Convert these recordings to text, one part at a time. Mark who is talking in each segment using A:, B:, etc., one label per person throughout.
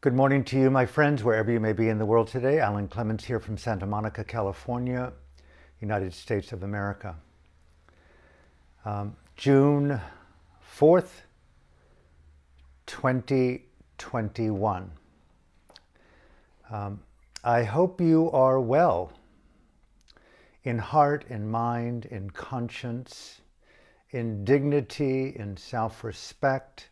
A: Good morning to you, my friends, wherever you may be in the world today. Alan Clements here from Santa Monica, California, United States of America. June 4th, 2021. I hope you are well in heart, in mind, in conscience, in dignity, in self-respect,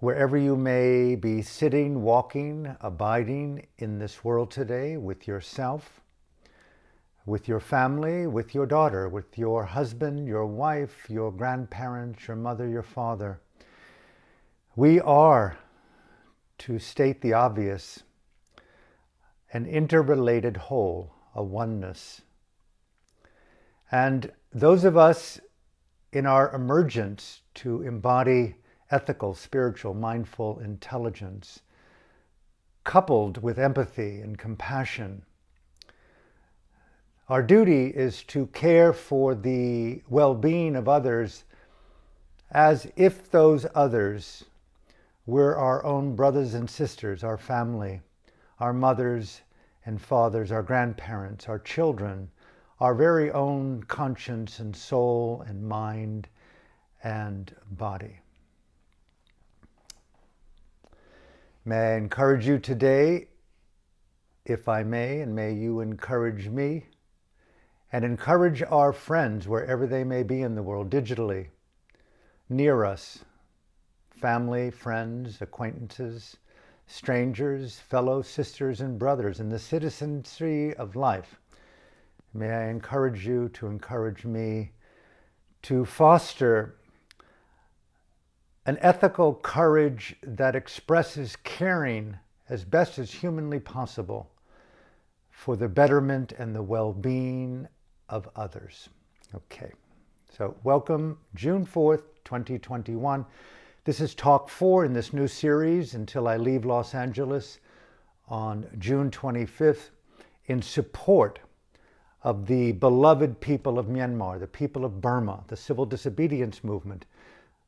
A: wherever you may be sitting, walking, abiding in this world today, with yourself, with your family, with your daughter, with your husband, your wife, your grandparents, your mother, your father. We are, to state the obvious, an interrelated whole, a oneness. And those of us in our emergence to embody ethical, spiritual, mindful intelligence, coupled with empathy and compassion. Our duty is to care for the well-being of others as if those others were our own brothers and sisters, our family, our mothers and fathers, our grandparents, our children, our very own conscience and soul and mind and body. May I encourage you today, if I may, and may you encourage me, and encourage our friends wherever they may be in the world, digitally, near us, family, friends, acquaintances, strangers, fellow sisters and brothers in the citizenry of life. May I encourage you to encourage me to foster an ethical courage that expresses caring as best as humanly possible for the betterment and the well-being of others. Okay, so welcome, June 4th, 2021. This is Talk 4 in this new series until I leave Los Angeles on June 25th in support of the beloved people of Myanmar, the people of Burma, the civil disobedience movement,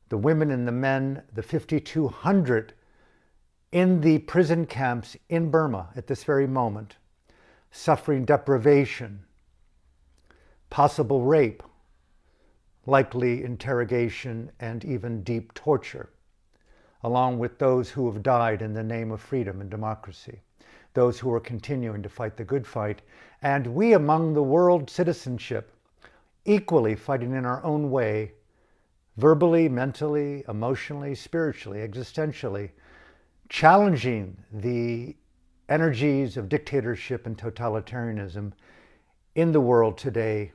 A: the women and the men, the 5,200 in the prison camps in Burma at this very moment, suffering deprivation, possible rape, likely interrogation, and even deep torture, along with those who have died in the name of freedom and democracy, those who are continuing to fight the good fight, and we among the world citizenship, equally fighting in our own way, verbally, mentally, emotionally, spiritually, existentially, challenging the energies of dictatorship and totalitarianism in the world today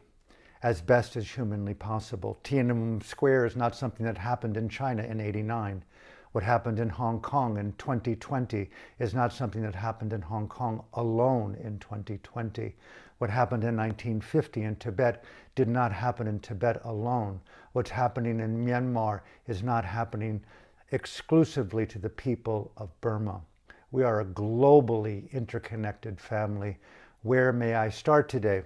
A: as best as humanly possible. Tiananmen Square is not something that happened in China in '89. What happened in Hong Kong in 2020 is not something that happened in Hong Kong alone in 2020. What happened in 1950 in Tibet did not happen in Tibet alone. What's happening in Myanmar is not happening exclusively to the people of Burma. We are a globally interconnected family. Where may I start today?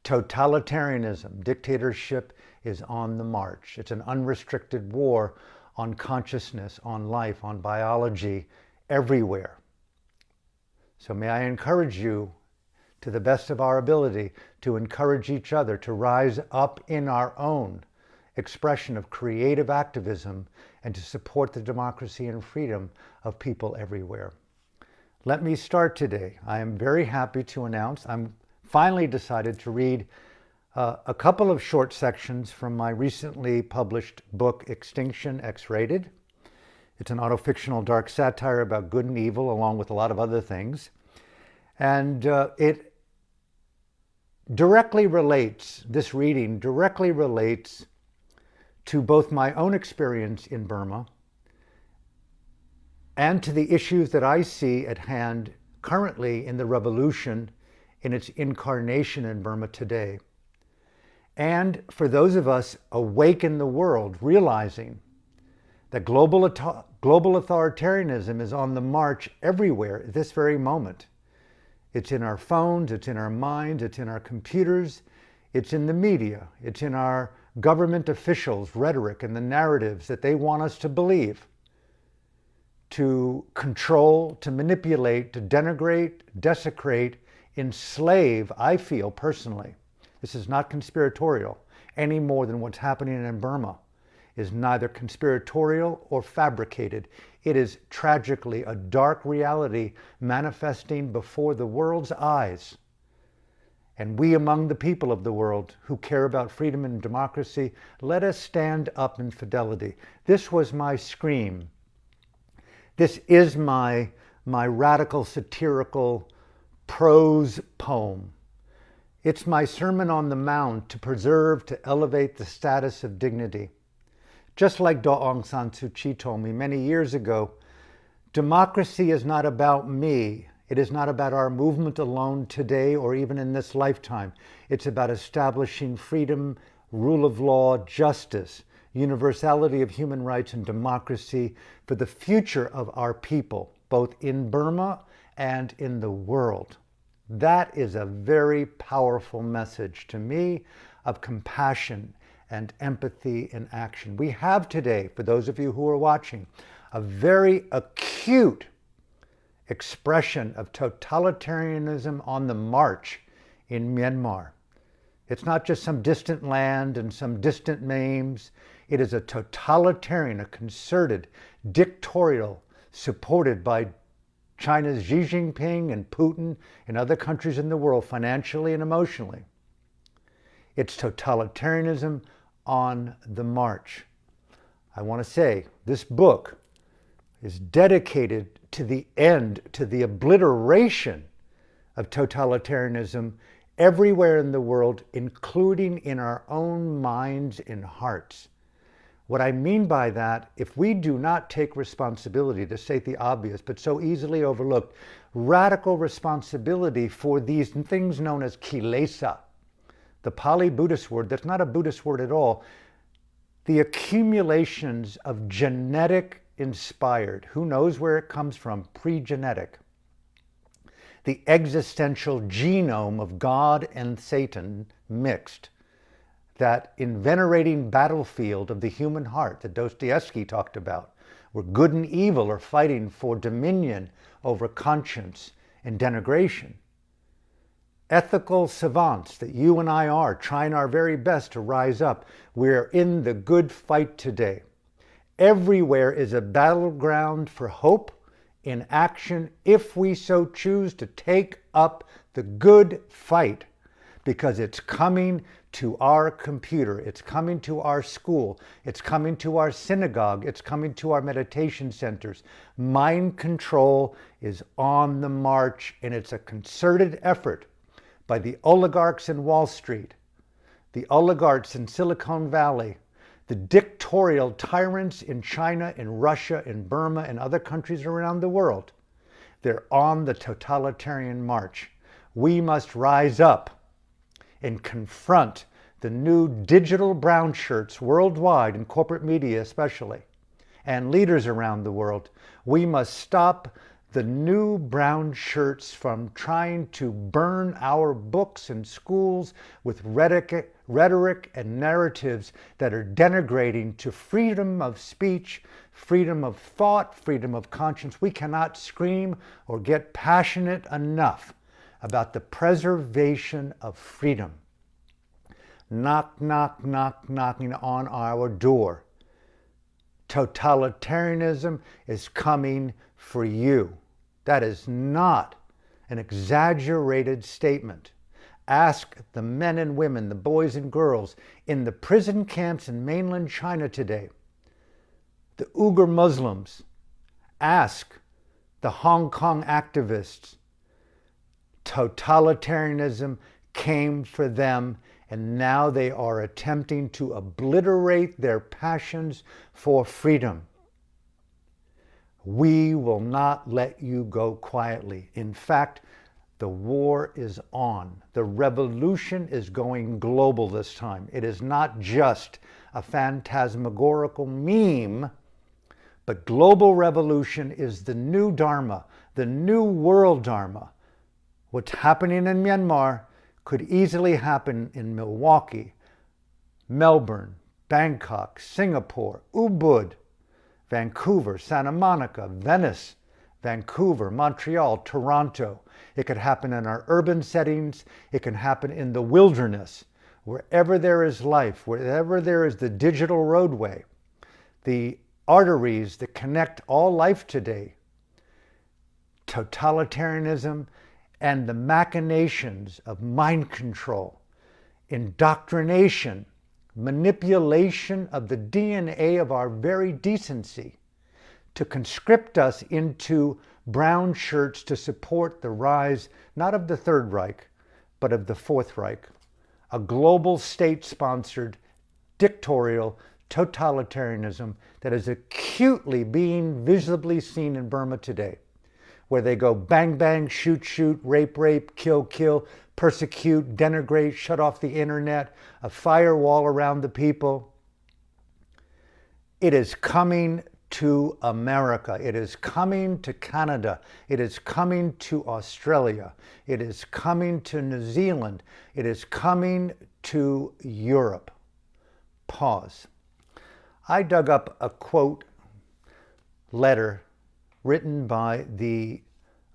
A: Totalitarianism, dictatorship is on the march. It's an unrestricted war on consciousness, on life, on biology, everywhere. So may I encourage you, to the best of our ability, to encourage each other to rise up in our own expression of creative activism and to support the democracy and freedom of people everywhere. Let me start today. I am very happy to announce I'm finally decided to read a couple of short sections from my recently published book, Extinction X-Rated. It's an autofictional dark satire about good and evil, along with a lot of other things. And it directly relates, this reading directly relates to both my own experience in Burma and to the issues that I see at hand currently in the revolution in its incarnation in Burma today. And for those of us awake in the world, realizing that global authoritarianism is on the march everywhere at this very moment. It's in our phones, it's in our minds, it's in our computers, it's in the media, it's in our government officials' rhetoric and the narratives that they want us to believe. to control, to manipulate, to denigrate, desecrate, enslave, I feel personally. This is not conspiratorial any more than what's happening in Burma is neither conspiratorial or fabricated. It is tragically a dark reality manifesting before the world's eyes. And we among the people of the world who care about freedom and democracy, let us stand up in fidelity. This was my scream. This is my radical satirical prose poem. It's my Sermon on the Mount to preserve, to elevate the status of dignity. Just like Aung San Suu Kyi told me many years ago, democracy is not about me. It is not about our movement alone today or even in this lifetime. It's about establishing freedom, rule of law, justice, universality of human rights and democracy for the future of our people, both in Burma and in the world. That is a very powerful message to me of compassion and empathy in action. We have today, for those of you who are watching, a very acute expression of totalitarianism on the march in Myanmar. It's not just some distant land and some distant names. It is a totalitarian, a concerted, dictatorial, supported by China's Xi Jinping and Putin and other countries in the world, financially and emotionally. It's totalitarianism on the march. I want to say this book is dedicated to the end, to the obliteration of totalitarianism everywhere in the world, including in our own minds and hearts. What I mean by that, if we do not take responsibility, to state the obvious, but so easily overlooked, radical responsibility for these things known as kilesa, the Pali Buddhist word, that's not a Buddhist word at all, the accumulations of genetic inspired, who knows where it comes from, pre-genetic, the existential genome of God and Satan mixed, that invenerating battlefield of the human heart that Dostoevsky talked about, where good and evil are fighting for dominion over conscience and denigration. Ethical savants that you and I are, trying our very best to rise up. We're in the good fight today. Everywhere is a battleground for hope in action if we so choose to take up the good fight, because it's coming to our computer, it's coming to our school, it's coming to our synagogue, it's coming to our meditation centers. Mind control is on the march, and it's a concerted effort by the oligarchs in Wall Street, the oligarchs in Silicon Valley, the dictatorial tyrants in China, in Russia, in Burma, and other countries around the world. They're on the totalitarian march. We must rise up and confront the new digital brown shirts worldwide, in corporate media especially, and leaders around the world. We must stop the new brown shirts from trying to burn our books and schools with rhetoric and narratives that are denigrating to freedom of speech, freedom of thought, freedom of conscience. We cannot scream or get passionate enough about the preservation of freedom. Knock, knock, knock, knocking on our door. Totalitarianism is coming for you. That is not an exaggerated statement. Ask the men and women, the boys and girls in the prison camps in mainland China today, the Uyghur Muslims. Ask the Hong Kong activists. Totalitarianism came for them, and now they are attempting to obliterate their passions for freedom. We will not let you go quietly. In fact, the war is on. The revolution is going global this time. It is not just a phantasmagorical meme, but global revolution is the new Dharma, the new world Dharma. What's happening in Myanmar could easily happen in Milwaukee, Melbourne, Bangkok, Singapore, Ubud, Vancouver, Santa Monica, Venice, Vancouver, Montreal, Toronto. It could happen in our urban settings. It can happen in the wilderness. Wherever there is life, wherever there is the digital roadway, the arteries that connect all life today, totalitarianism and the machinations of mind control, indoctrination, manipulation of the DNA of our very decency to conscript us into brown shirts to support the rise, not of the Third Reich, but of the Fourth Reich, a global state-sponsored, dictatorial totalitarianism that is acutely being visibly seen in Burma today, where they go bang, bang, shoot, shoot, rape, rape, kill, kill, persecute, denigrate, shut off the internet, a firewall around the people. It is coming to America. It is coming to Canada. It is coming to Australia. It is coming to New Zealand. It is coming to Europe. Pause. I dug up a quote letter written by the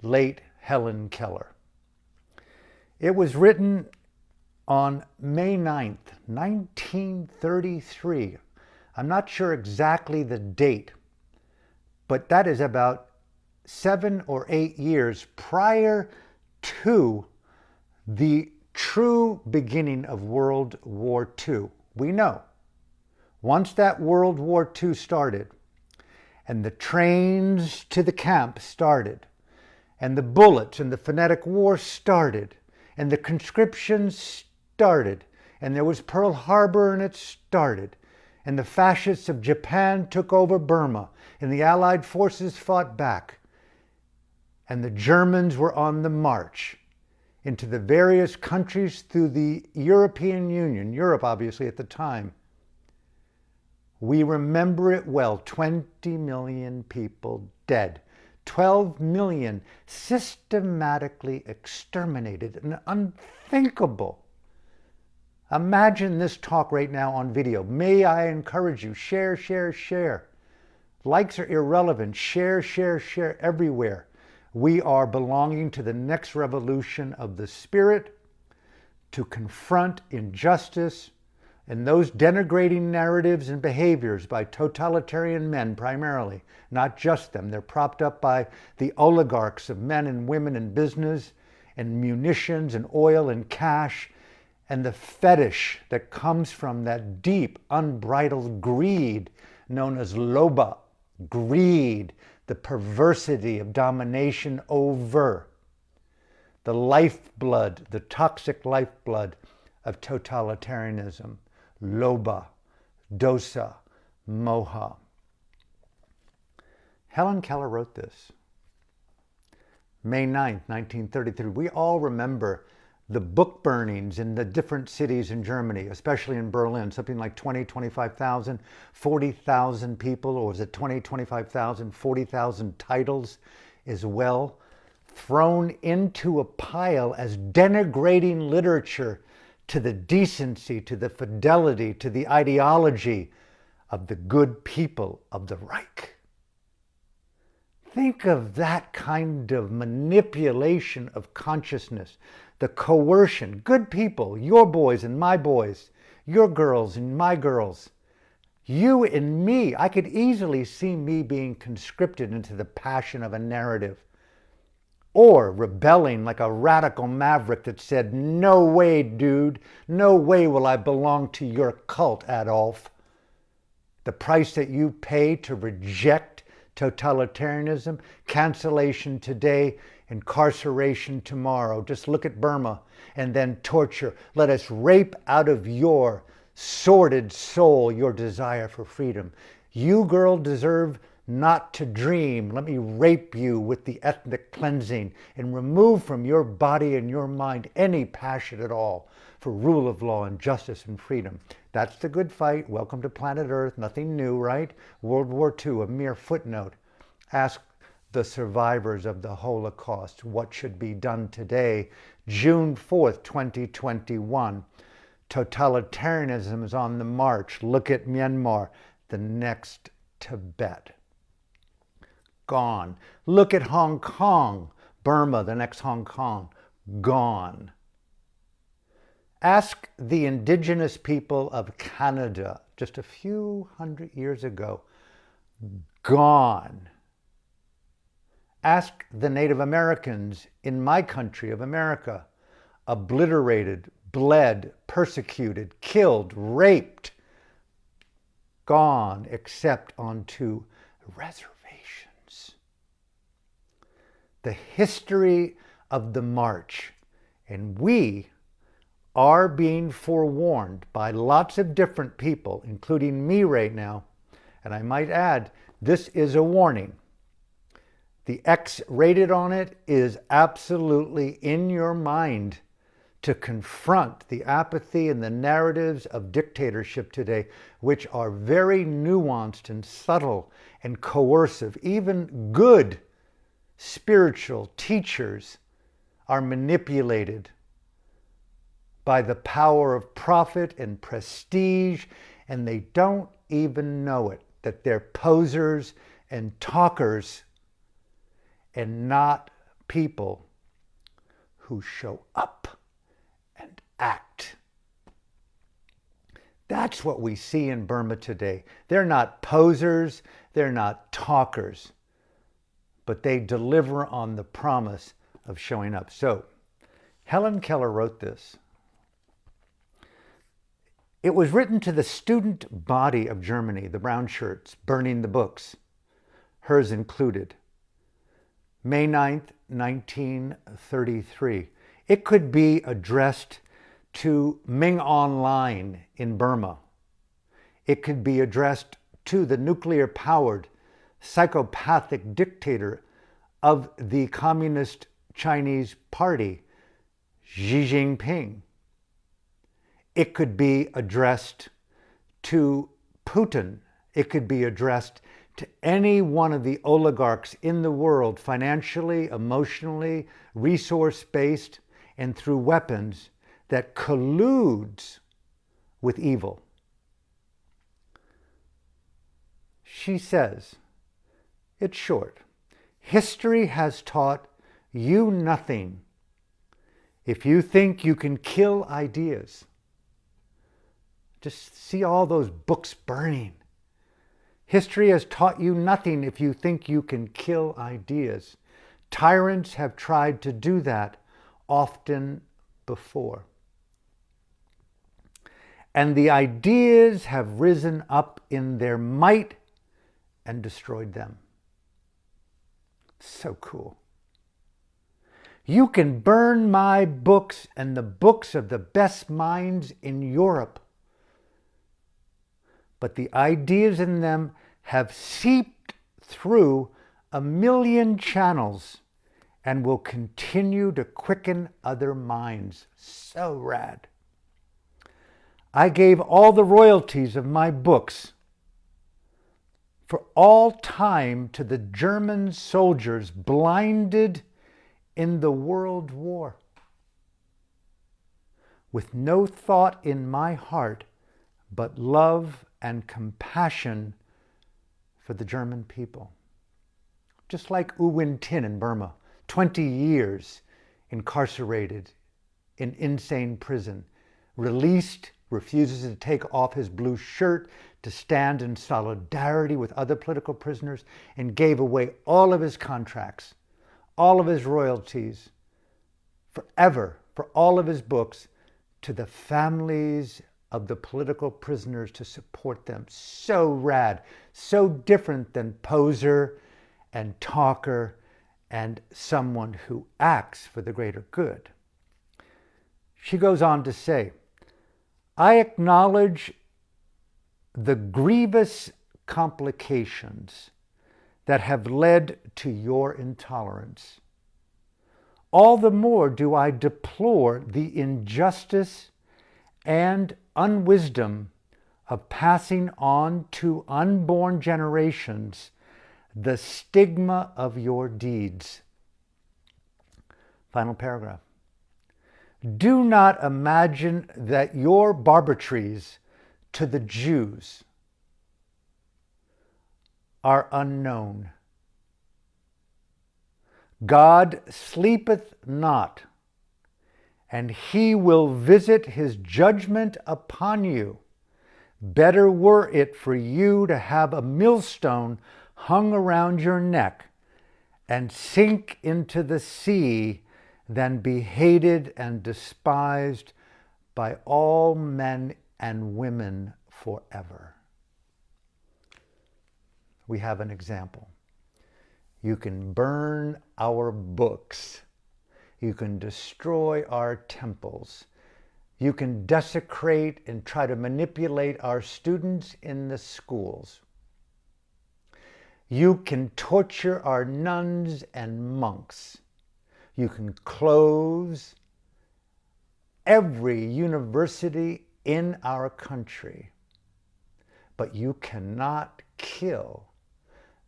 A: late Helen Keller. It was written on May 9th, 1933. I'm not sure exactly the date, but that is about 7 or 8 years prior to the true beginning of World War II. We know, once that World War II started, and the trains to the camp started, and the bullets and the phonetic war started, and the conscription started, and there was Pearl Harbor and it started, and the fascists of Japan took over Burma, and the Allied forces fought back, and the Germans were on the march into the various countries through the European Union, Europe obviously at the time. We remember it well, 20 million people dead, 12 million systematically exterminated, an unthinkable. Imagine this talk right now on video. May I encourage you, share, share, share. Likes are irrelevant. Share, share, share everywhere. We are belonging to the next revolution of the spirit to confront injustice and those denigrating narratives and behaviors by totalitarian men primarily, not just them. They're propped up by the oligarchs of men and women in business and munitions and oil and cash, and the fetish that comes from that deep, unbridled greed known as loba, greed, the perversity of domination over the lifeblood, the toxic lifeblood of totalitarianism, loba, dosa, moha. Helen Keller wrote this, May 9th, 1933. We all remember the book burnings in the different cities in Germany, especially in Berlin, something like 20, 25,000, 40,000 people, or was it 20, 25,000, 40,000 titles as well, thrown into a pile as denigrating literature to the decency, to the fidelity, to the ideology of the good people of the Reich. Think of that kind of manipulation of consciousness, the coercion. Good people, your boys and my boys, your girls and my girls, you and me. I could easily see me being conscripted into the passion of a narrative, or rebelling like a radical maverick that said, no way, dude, no way will I belong to your cult, Adolf. The price that you pay to reject totalitarianism, cancellation today, incarceration tomorrow. Just look at Burma, and then torture. Let us rape out of your sordid soul your desire for freedom. You, girl, deserve not to dream. Let me rape you with the ethnic cleansing and remove from your body and your mind any passion at all for rule of law and justice and freedom. That's the good fight. Welcome to planet Earth. Nothing new, right? World War II, a mere footnote. Ask the survivors of the Holocaust what should be done today. June 4th, 2021. Totalitarianism is on the march. Look at Myanmar, the next Tibet. gone. Look at Hong Kong, Burma, the next Hong Kong, gone. Ask the indigenous people of Canada just a few hundred years ago, gone. Ask the Native Americans in my country of America, obliterated, bled, persecuted, killed, raped, gone, except onto reservations. The history of the march, and we are being forewarned by lots of different people, including me right now, and I might add, this is a warning. The X-rated on it is absolutely in your mind to confront the apathy and the narratives of dictatorship today, which are very nuanced and subtle and coercive. Even good spiritual teachers are manipulated by the power of profit and prestige, and they don't even know it, that they're posers and talkers and not people who show up and act. That's what we see in Burma today. They're not posers, they're not talkers, but they deliver on the promise of showing up. So, Helen Keller wrote this. It was written to the student body of Germany, the brown shirts, burning the books, hers included. May 9th, 1933. It could be addressed to Ming Online in Burma. It could be addressed to the nuclear-powered psychopathic dictator of the Communist Chinese Party, Xi Jinping. It could be addressed to Putin. It could be addressed to any one of the oligarchs in the world, financially, emotionally, resource-based, and through weapons, that colludes with evil. She says, it's short, history has taught you nothing if you think you can kill ideas. Just see all those books burning. History has taught you nothing if you think you can kill ideas. Tyrants have tried to do that often before. And the ideas have risen up in their might and destroyed them. So cool. You can burn my books and the books of the best minds in Europe, but the ideas in them have seeped through 1 million channels and will continue to quicken other minds. So rad. I gave all the royalties of my books for all time to the German soldiers blinded in the World War, with no thought in my heart but love and compassion for the German people. Just like U Win Tin in Burma, 20 years incarcerated in insane prison, released, refuses to take off his blue shirt to stand in solidarity with other political prisoners, and gave away all of his contracts, all of his royalties, forever, for all of his books, to the families of the political prisoners to support them. So rad, so different than poser and talker and someone who acts for the greater good. She goes on to say, I acknowledge the grievous complications that have led to your intolerance. All the more do I deplore the injustice and unwisdom of passing on to unborn generations the stigma of your deeds. Final paragraph. Do not imagine that your barbaries to the Jews are unknown. God sleepeth not, and he will visit his judgment upon you. Better were it for you to have a millstone hung around your neck and sink into the sea than be hated and despised by all men and women forever. We have an example. You can burn our books. You can destroy our temples. You can desecrate and try to manipulate our students in the schools. You can torture our nuns and monks. You can close every university in our country. But you cannot kill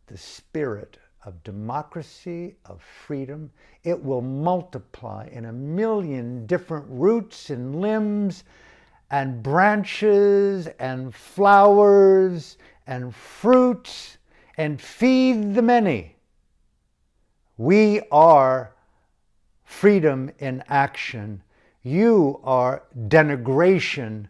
A: the spirit of democracy, of freedom. It will multiply in a million different roots and limbs and branches and flowers and fruits and feed the many. We are freedom in action. You are denigration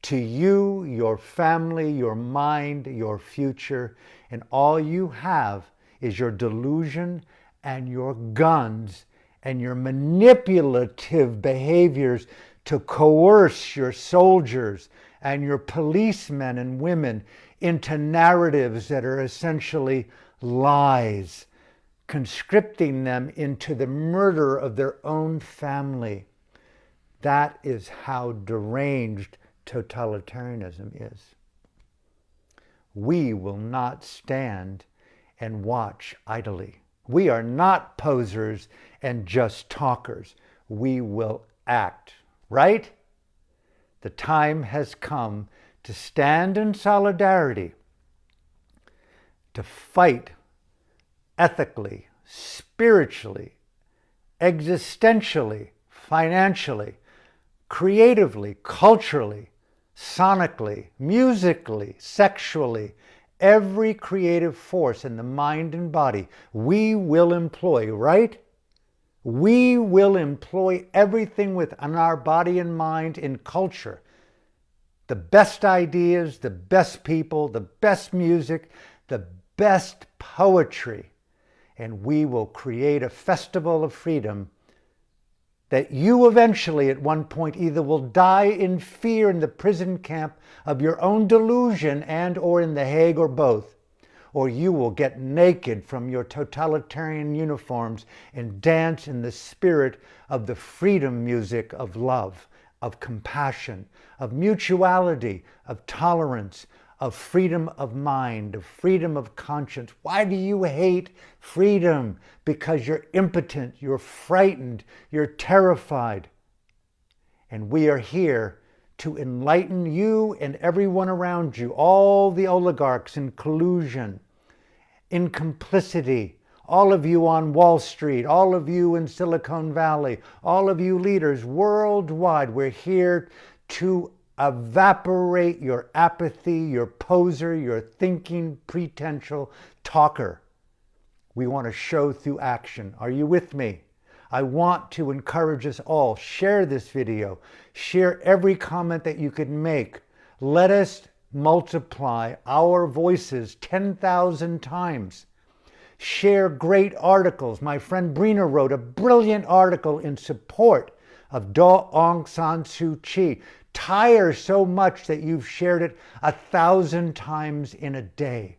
A: to you, your family, your mind, your future, and all you have is your delusion and your guns and your manipulative behaviors to coerce your soldiers and your policemen and women into narratives that are essentially lies, conscripting them into the murder of their own family. That is how deranged totalitarianism is. We will not stand and watch idly. We are not posers and just talkers. We will act, right? The time has come to stand in solidarity, to fight ethically, spiritually, existentially, financially, creatively, culturally, sonically, musically, sexually, every creative force in the mind and body we will employ, right? We will employ everything within our body and mind in culture. The best ideas, the best people, the best music, the best poetry. And we will create a festival of freedom that you eventually at one point either will die in fear in the prison camp of your own delusion and or in The Hague or both, or you will get naked from your totalitarian uniforms and dance in the spirit of the freedom music of love, of compassion, of mutuality, of tolerance, of freedom of mind, of freedom of conscience. Why do you hate freedom? Because you're impotent, you're frightened, you're terrified. And we are here to enlighten you and everyone around you, all the oligarchs in collusion, in complicity, all of you on Wall Street, all of you in Silicon Valley, all of you leaders worldwide. We're here to evaporate your apathy, your poser, your thinking, pretential talker. We want to show through action. Are you with me? I want to encourage us all. Share this video. Share every comment that you can make. Let us multiply our voices 10,000 times. Share great articles. My friend Brenna wrote a brilliant article in support of Aung San Suu Kyi. Tire so much that you've shared it 1,000 times in a day.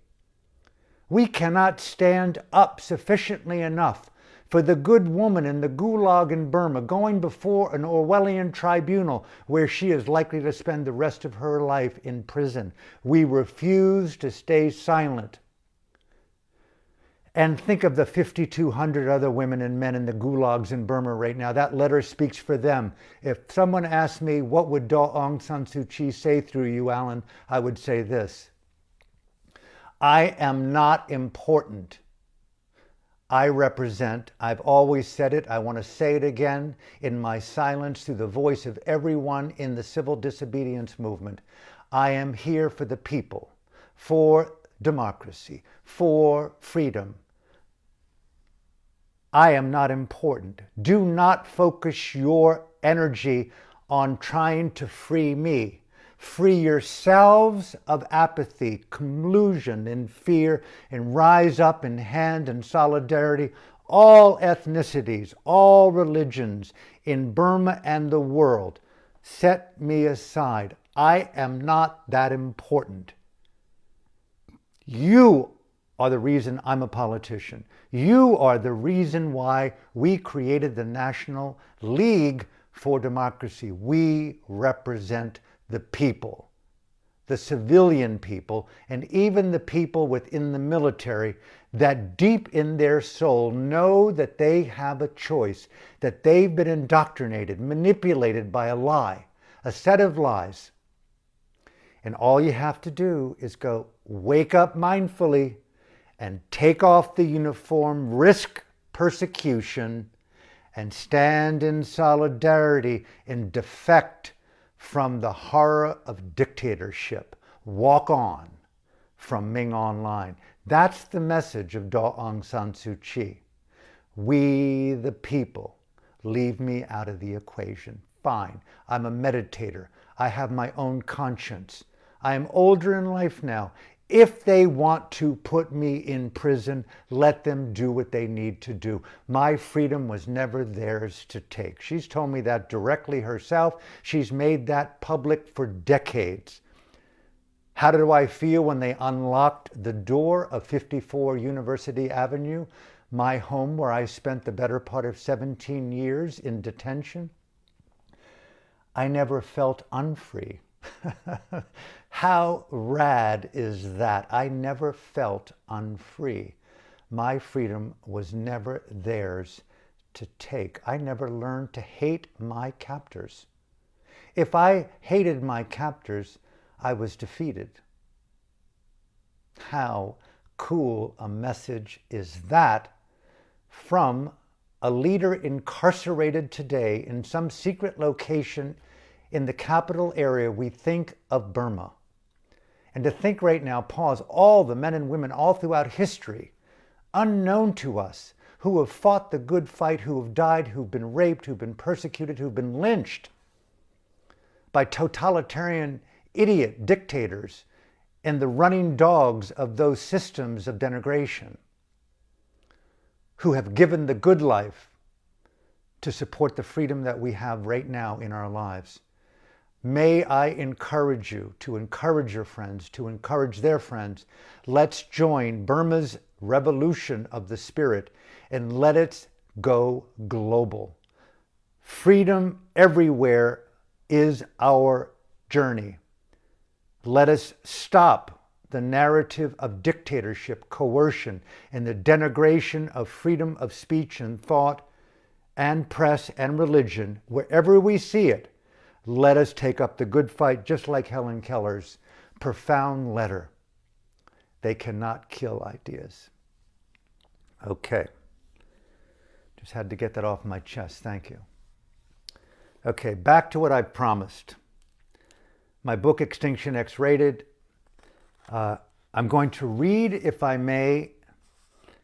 A: We cannot stand up sufficiently enough for the good woman in the gulag in Burma going before an Orwellian tribunal where she is likely to spend the rest of her life in prison. We refuse to stay silent. And think of the 5,200 other women and men in the gulags in Burma right now. That letter speaks for them. If someone asked me, what would Aung San Suu Kyi say through you, Alan, I would say this: I am not important. I represent, I've always said it, I want to say it again in my silence through the voice of everyone in the civil disobedience movement. I am here for the people, for democracy, for freedom. I am not important. Do not focus your energy on trying to free me. Free yourselves of apathy, collusion, and fear, and rise up in hand and solidarity. All ethnicities, all religions in Burma and the world, set me aside. I am not that important. You are the reason I'm a politician. You are the reason why we created the National League for Democracy. We represent the people, the civilian people, and even the people within the military that deep in their soul know that they have a choice, that they've been indoctrinated, manipulated by a lie, a set of lies. And all you have to do is go wake up mindfully and take off the uniform, risk persecution, and stand in solidarity and defect from the horror of dictatorship. Walk on from Ming Online. That's the message of Aung San Suu Kyi. We, the people, leave me out of the equation. Fine. I'm a meditator. I have my own conscience. I am older in life now. If they want to put me in prison, let them do what they need to do. My freedom was never theirs to take. She's told me that directly herself. She's made that public for decades. How do I feel when they unlocked the door of 54 University Avenue, my home where I spent the better part of 17 years in detention? I never felt unfree. How rad is that? I never felt unfree. My freedom was never theirs to take. I never learned to hate my captors. If I hated my captors, I was defeated. How cool a message is that from a leader incarcerated today in some secret location in the capital area we think of Burma. And to think right now, pause, all the men and women all throughout history, unknown to us, who have fought the good fight, who have died, who've been raped, who've been persecuted, who've been lynched by totalitarian idiot dictators and the running dogs of those systems of denigration, who have given the good life to support the freedom that we have right now in our lives. May I encourage you to encourage your friends, to encourage their friends. Let's join Burma's revolution of the spirit and let it go global. Freedom everywhere is our journey. Let us stop the narrative of dictatorship, coercion, and the denigration of freedom of speech and thought and press and religion. Wherever we see it, let us take up the good fight, just like Helen Keller's profound letter. They cannot kill ideas. Okay. Just had to get that off my chest. Thank you. Okay, back to what I promised. My book, Extinction X-Rated. I'm going to read, if I may,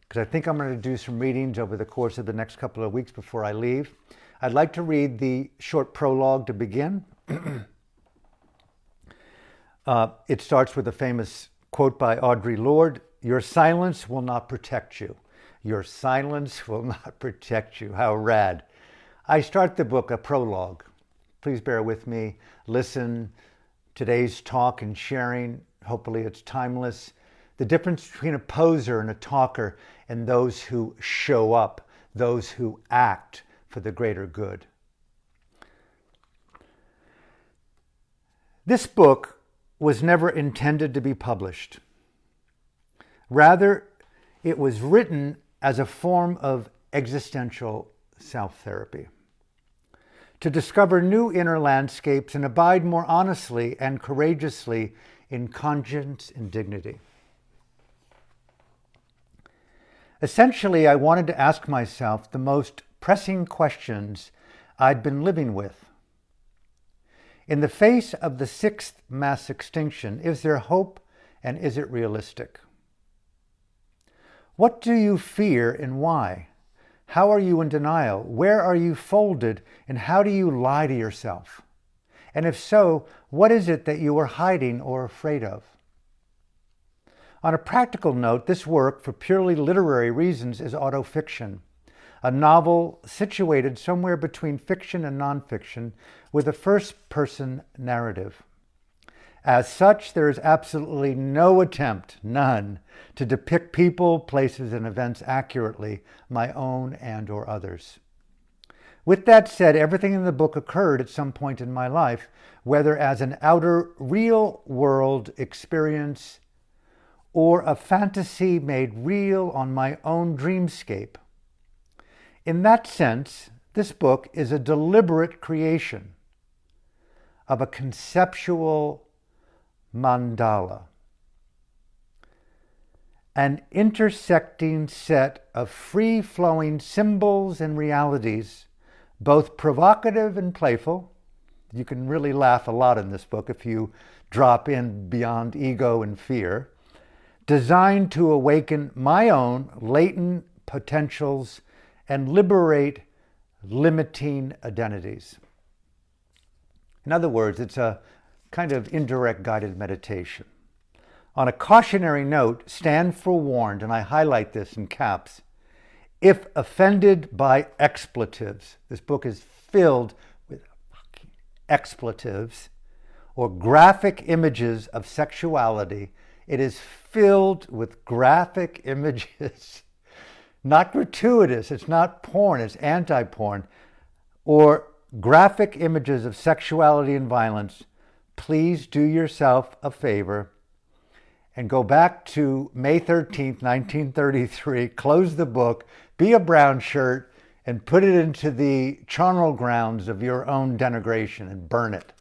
A: because I think I'm going to do some readings over the course of the next couple of weeks before I leave. I'd like to read the short prologue to begin. It starts with a famous quote by Audre Lorde: "Your silence will not protect you. Your silence will not protect you." How rad. I start the book, a prologue. Please bear with me. Listen. Today's talk and sharing, hopefully it's timeless. The difference between a poser and a talker and those who show up, those who act for the greater good. This book was never intended to be published. Rather, it was written as a form of existential self-therapy, to discover new inner landscapes and abide more honestly and courageously in conscience and dignity. Essentially, I wanted to ask myself the most pressing questions I'd been living with. In the face of the sixth mass extinction, is there hope and is it realistic? What do you fear and why? How are you in denial? Where are you folded? And how do you lie to yourself? And if so, what is it that you are hiding or afraid of? On a practical note, this work, for purely literary reasons, is autofiction, a novel situated somewhere between fiction and nonfiction with a first-person narrative. As such, there is absolutely no attempt, none, to depict people, places, and events accurately, my own and or others. With that said, everything in the book occurred at some point in my life, whether as an outer real-world experience or a fantasy made real on my own dreamscape. In that sense, this book is a deliberate creation of a conceptual mandala, an intersecting set of free-flowing symbols and realities, both provocative and playful. You can really laugh a lot in this book if you drop in beyond ego and fear, designed to awaken my own latent potentials and liberate limiting identities. In other words, it's a kind of indirect guided meditation. On a cautionary note, stand forewarned, and I highlight this in caps. If offended by expletives, this book is filled with expletives or graphic images of sexuality. It is filled with graphic images, not gratuitous, it's not porn, it's anti-porn, or graphic images of sexuality and violence. Please do yourself a favor and go back to May 13th, 1933, close the book, be a brown shirt, and put it into the charnel grounds of your own denigration and burn it.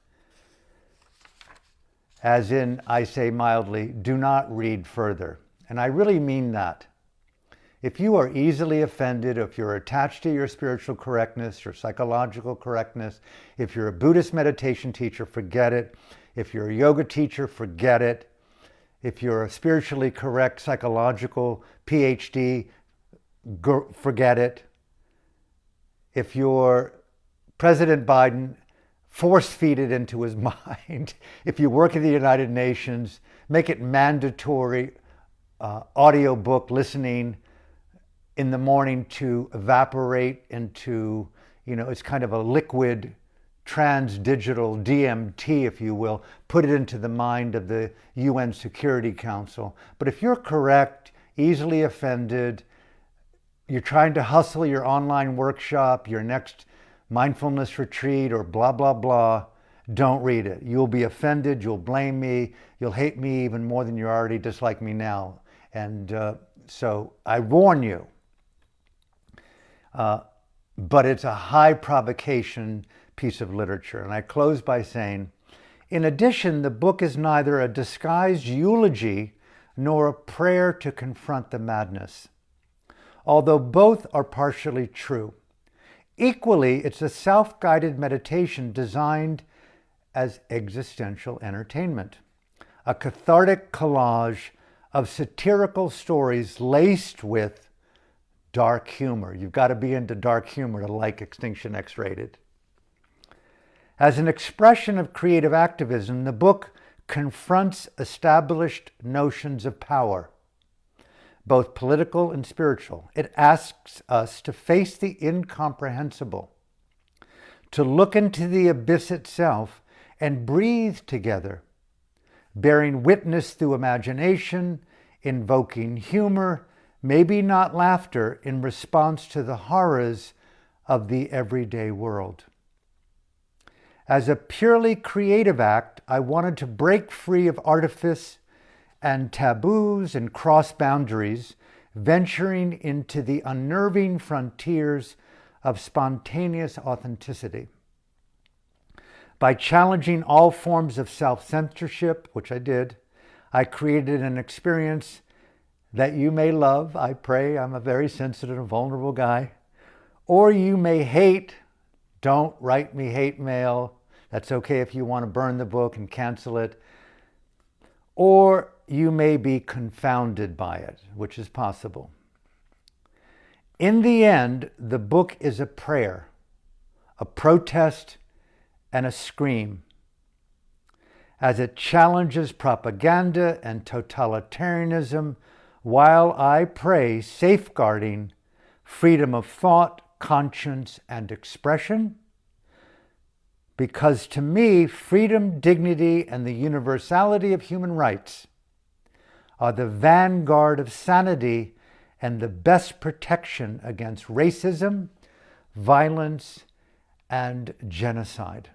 A: As in, I say mildly, do not read further. And I really mean that. If you are easily offended, if you're attached to your spiritual correctness, your psychological correctness, if you're a Buddhist meditation teacher, forget it. If you're a yoga teacher, forget it. If you're a spiritually correct psychological PhD, forget it. If you're President Biden, force-feed it into his mind. If you work at the United Nations, make it mandatory audiobook listening in the morning to evaporate into, it's kind of a liquid trans-digital DMT, if you will, put it into the mind of the UN Security Council. But if you're correct, easily offended, you're trying to hustle your online workshop, your next mindfulness retreat, or blah, blah, blah, don't read it. You'll be offended, you'll blame me, you'll hate me even more than you already dislike me now. And so I warn you. But it's a high provocation piece of literature. And I close by saying, in addition, the book is neither a disguised eulogy nor a prayer to confront the madness, although both are partially true. Equally, it's a self-guided meditation designed as existential entertainment, a cathartic collage of satirical stories laced with dark humor. You've got to be into dark humor to like Extinction X-Rated. As an expression of creative activism, the book confronts established notions of power, both political and spiritual. It asks us to face the incomprehensible, to look into the abyss itself and breathe together, bearing witness through imagination, invoking humor, maybe not laughter, in response to the horrors of the everyday world. As a purely creative act, I wanted to break free of artifice and taboos and cross boundaries, venturing into the unnerving frontiers of spontaneous authenticity. By challenging all forms of self-censorship, which I did, I created an experience that you may love. I pray. I'm a very sensitive and vulnerable guy. Or you may hate. Don't write me hate mail. That's okay if you want to burn the book and cancel it. Or you may be confounded by it, which is possible. In the end, the book is a prayer, a protest, and a scream, as it challenges propaganda and totalitarianism while I pray safeguarding freedom of thought, conscience, and expression. Because to me, freedom, dignity, and the universality of human rights are the vanguard of sanity and the best protection against racism, violence, and genocide.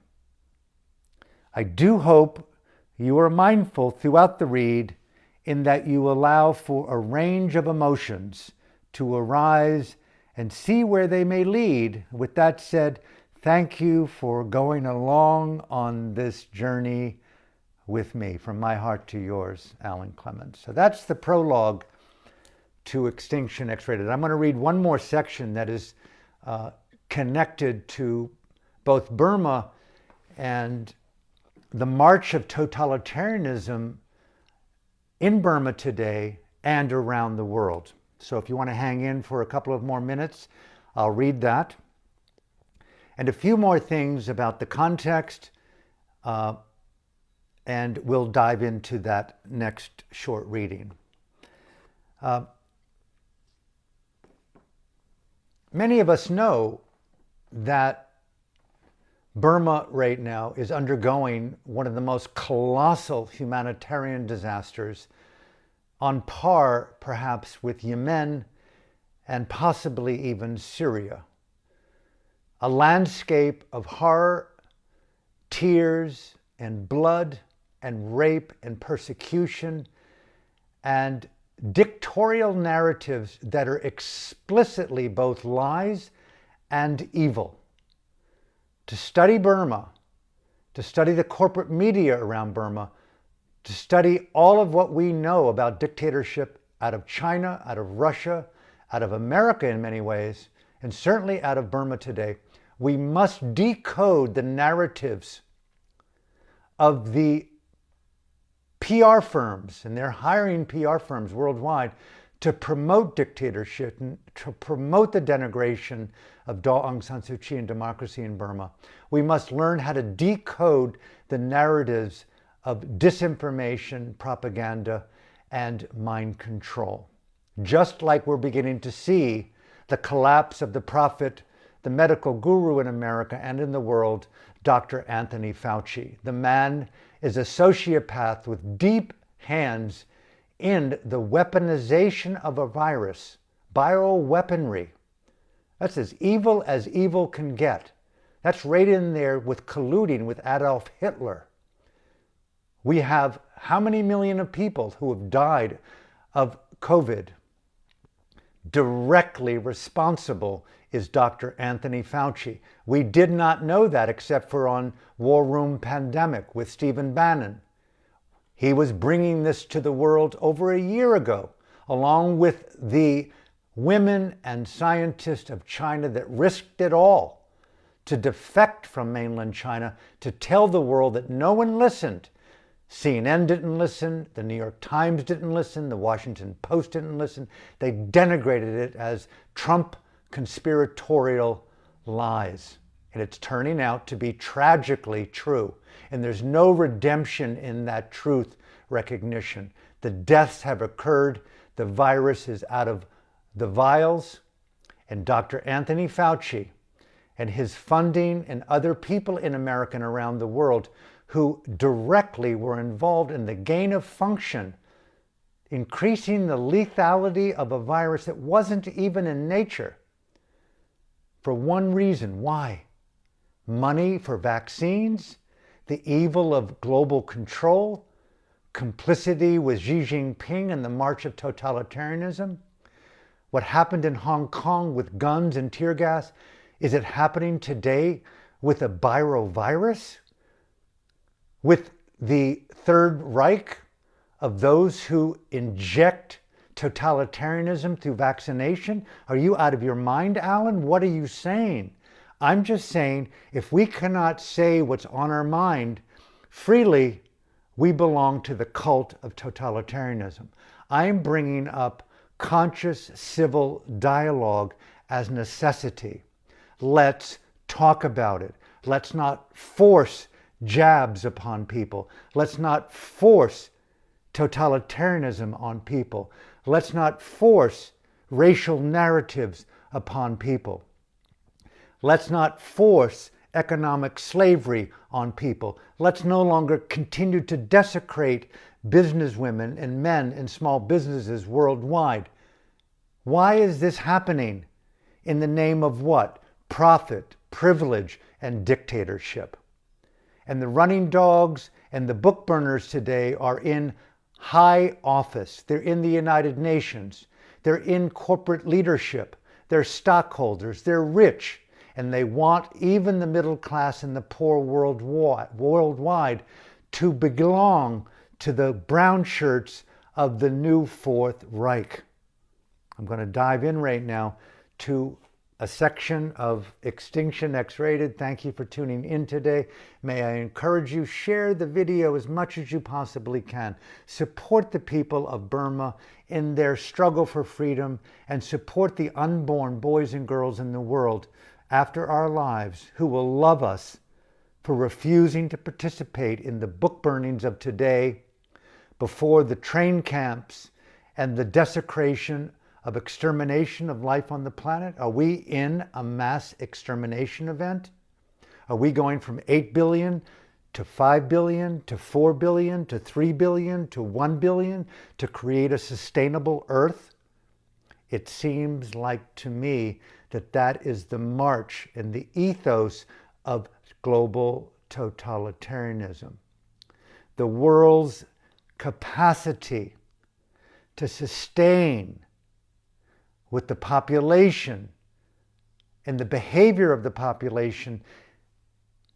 A: I do hope you are mindful throughout the read in that you allow for a range of emotions to arise and see where they may lead. With that said, thank you for going along on this journey with me. From my heart to yours, Alan Clements. So that's the prologue to Extinction X-Rated. I'm going to read one more section that is connected to both Burma and the march of totalitarianism in Burma today and around the world. So if you want to hang in for a couple of more minutes, I'll read that. And a few more things about the context, and we'll dive into that next short reading. Many of us know that Burma right now is undergoing one of the most colossal humanitarian disasters, on par perhaps with Yemen and possibly even Syria. A landscape of horror, tears, and blood, and rape, and persecution, and dictatorial narratives that are explicitly both lies and evil. To study Burma, to study the corporate media around Burma, to study all of what we know about dictatorship out of China, out of Russia, out of America in many ways, and certainly out of Burma today, we must decode the narratives of the PR firms, and they're hiring PR firms worldwide to promote dictatorship, to promote the denigration of Aung San Suu Kyi and democracy in Burma. We must learn how to decode the narratives of disinformation, propaganda, and mind control. Just like we're beginning to see the collapse of the prophet, the medical guru in America and in the world, Dr. Anthony Fauci. The man is a sociopath with deep hands in the weaponization of a virus, bioweaponry. That's as evil can get. That's right in there with colluding with Adolf Hitler. We have how many million of people who have died of COVID? Directly responsible is Dr. Anthony Fauci. We did not know that except for on War Room Pandemic with Stephen Bannon. He was bringing this to the world over a year ago, along with the women and scientists of China that risked it all to defect from mainland China to tell the world that no one listened. CNN didn't listen, the New York Times didn't listen, the Washington Post didn't listen. They denigrated it as Trump conspiratorial lies. And it's turning out to be tragically true. And there's no redemption in that truth recognition. The deaths have occurred. The virus is out of the vials. And Dr. Anthony Fauci and his funding and other people in America and around the world who directly were involved in the gain of function, increasing the lethality of a virus that wasn't even in nature, for one reason. Why? Money for vaccines, the evil of global control, complicity with Xi Jinping and the march of totalitarianism. What happened in Hong Kong with guns and tear gas, is it happening today with a virovirus? With the Third Reich of those who inject totalitarianism through vaccination? Are you out of your mind, Alan? What are you saying? I'm just saying, if we cannot say what's on our mind freely, we belong to the cult of totalitarianism. I'm bringing up conscious civil dialogue as necessity. Let's talk about it. Let's not force jabs upon people. Let's not force totalitarianism on people. Let's not force racial narratives upon people. Let's not force economic slavery on people. Let's no longer continue to desecrate businesswomen and men in small businesses worldwide. Why is this happening? In the name of what? Profit, privilege, and dictatorship. And the running dogs and the book burners today are in high office. They're in the United Nations. They're in corporate leadership. They're stockholders. They're rich. And they want even the middle class and the poor worldwide to belong to the brown shirts of the new Fourth Reich. I'm going to dive in right now to a section of Extinction X-Rated. Thank you for tuning in today. May I encourage you, share the video as much as you possibly can. Support the people of Burma in their struggle for freedom and support the unborn boys and girls in the world after our lives who will love us for refusing to participate in the book burnings of today, before the train camps and the desecration of extermination of life on the planet. Are we in a mass extermination event? Are we going from 8 billion to 5 billion to 4 billion to 3 billion to 1 billion to create a sustainable Earth? It seems like to me that that is the march and the ethos of global totalitarianism. The world's capacity to sustain with the population and the behavior of the population,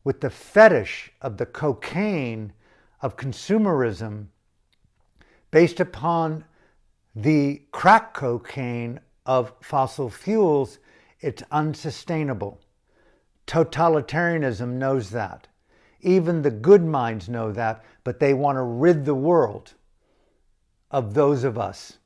A: with the fetish of the cocaine of consumerism based upon the crack cocaine of fossil fuels, it's unsustainable. Totalitarianism knows that. Even the good minds know that, but they want to rid the world of those of us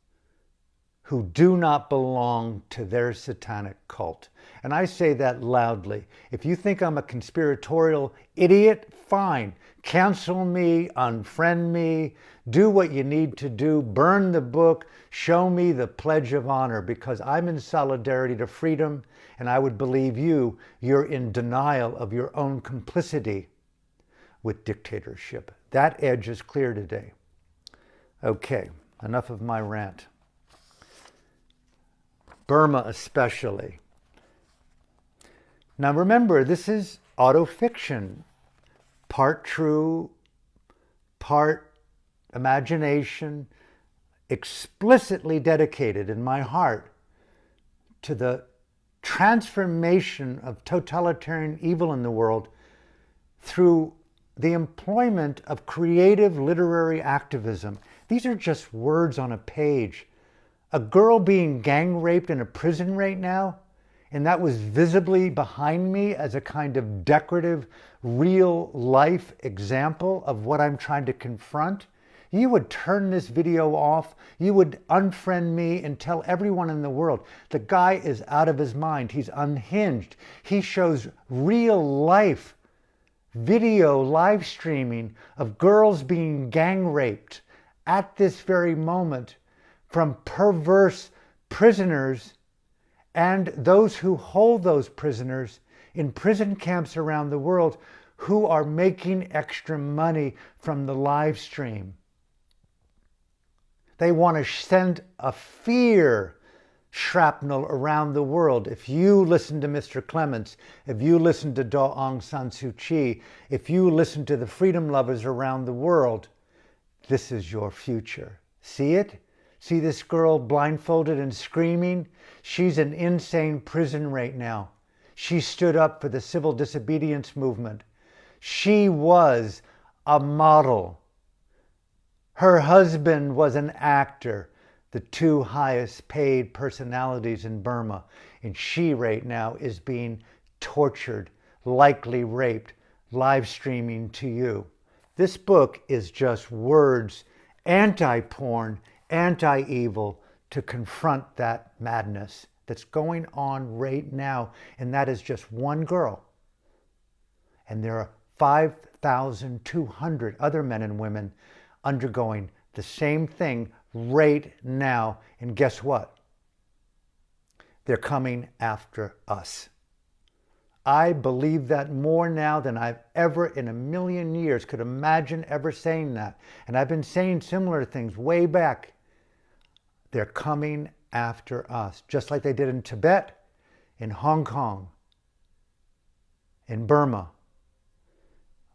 A: who do not belong to their satanic cult. And I say that loudly. If you think I'm a conspiratorial idiot, fine. Cancel me, unfriend me, do what you need to do, burn the book, show me the Pledge of Honor, because I'm in solidarity to freedom, and I would believe you're in denial of your own complicity with dictatorship. That edge is clear today. Okay, enough of my rant. Burma especially. Now remember, this is autofiction. Part true, part imagination, explicitly dedicated in my heart to the transformation of totalitarian evil in the world through the employment of creative literary activism. These are just words on a page. A girl being gang raped in a prison right now, and that was visibly behind me as a kind of decorative, real life example of what I'm trying to confront, you would turn this video off, you would unfriend me and tell everyone in the world, the guy is out of his mind, he's unhinged. He shows real life video live streaming of girls being gang raped at this very moment from perverse prisoners and those who hold those prisoners in prison camps around the world who are making extra money from the live stream. They want to send a fear shrapnel around the world. If you listen to Mr. Clements, if you listen to Aung San Suu Kyi, if you listen to the freedom lovers around the world, this is your future. See it? See this girl blindfolded and screaming? She's in insane prison right now. She stood up for the civil disobedience movement. She was a model. Her husband was an actor, the two highest paid personalities in Burma. And she right now is being tortured, likely raped, live streaming to you. This book is just words, anti-porn, anti-evil, to confront that madness that's going on right now. And that is just one girl. And there are 5,200 other men and women undergoing the same thing right now. And guess what? They're coming after us. I believe that more now than I've ever in a million years could imagine ever saying that. And I've been saying similar things way back. They're coming after us, just like they did in Tibet, in Hong Kong, in Burma.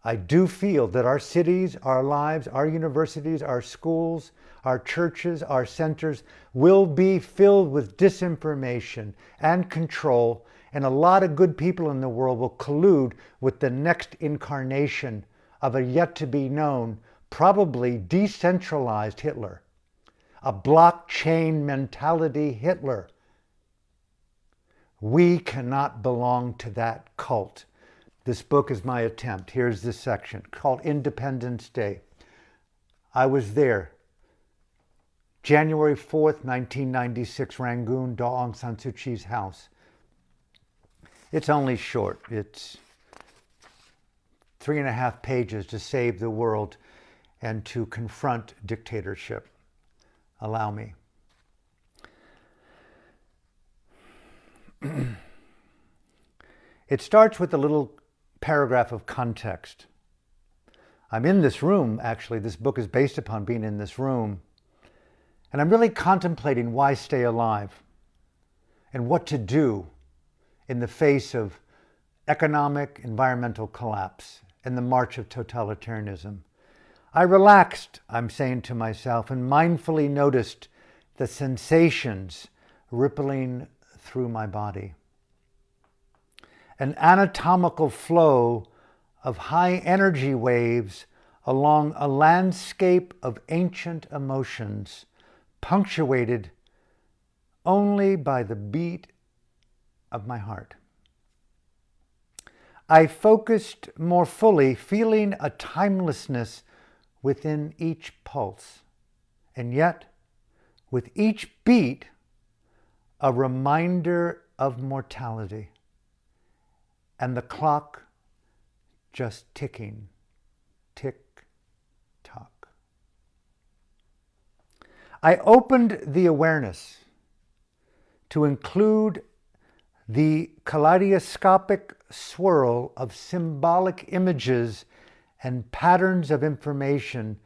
A: I do feel that our cities, our lives, our universities, our schools, our churches, our centers will be filled with disinformation and control, and a lot of good people in the world will collude with the next incarnation of a yet-to-be-known, probably decentralized Hitler, a blockchain mentality Hitler. We cannot belong to that cult. This book is my attempt. Here's this section called Independence Day. I was there, January 4th, 1996, Rangoon, Aung San Suu Kyi's house. It's only short. It's 3.5 pages to save the world and to confront dictatorship. Allow me. It starts with a little paragraph of context. I'm in this room, actually. This book is based upon being in this room. And I'm really contemplating why stay alive and what to do in the face of economic, environmental collapse and the march of totalitarianism. I relaxed, I'm saying to myself, and mindfully noticed the sensations rippling through my body. An anatomical flow of high energy waves along a landscape of ancient emotions, punctuated only by the beat of my heart. I focused more fully, feeling a timelessness within each pulse, and yet, with each beat, a reminder of mortality, and the clock just ticking, tick, tock. I opened the awareness to include the kaleidoscopic swirl of symbolic images and patterns of information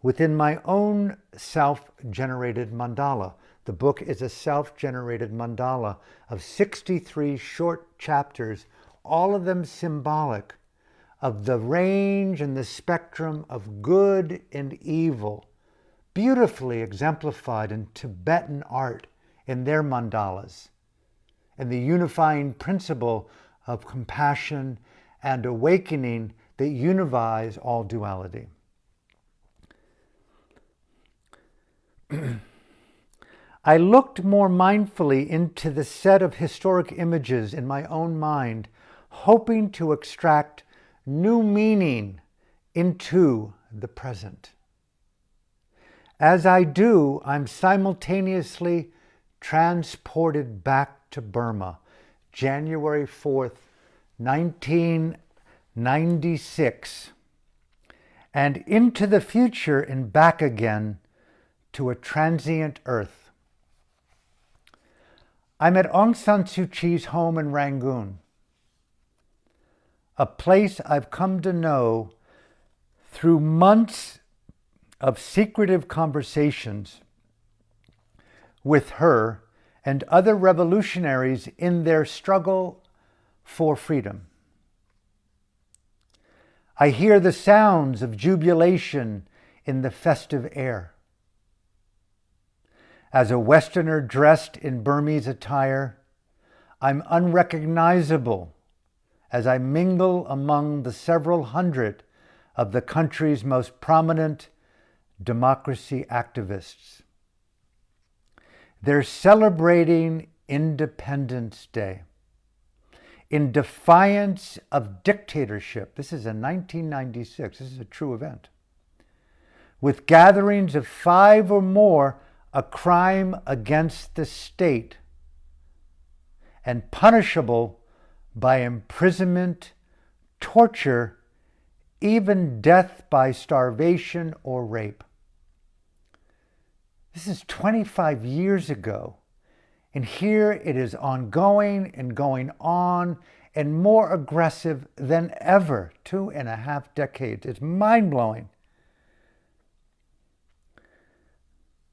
A: within my own self-generated mandala. The book is a self-generated mandala of 63 short chapters, all of them symbolic of the range and the spectrum of good and evil, beautifully exemplified in Tibetan art in their mandalas, and the unifying principle of compassion and awakening that unifies all duality. I looked more mindfully into the set of historic images in my own mind, hoping to extract new meaning into the present. As I do, I'm simultaneously transported back to Burma, January 4th, 1996, and into the future and back again to a transient earth. I'm at Aung San Suu Kyi's home in Rangoon, a place I've come to know through months of secretive conversations with her and other revolutionaries in their struggle for freedom. I hear the sounds of jubilation in the festive air. As a Westerner dressed in Burmese attire, I'm unrecognizable as I mingle among the several hundred of the country's most prominent democracy activists. They're celebrating Independence Day in defiance of dictatorship. This is in 1996. This is a true event. With gatherings of 5 or more a crime against the state and punishable by imprisonment, torture, even death by starvation or rape. This is 25 years ago, and here it is ongoing and going on and more aggressive than ever. 2.5 decades. It's mind-blowing.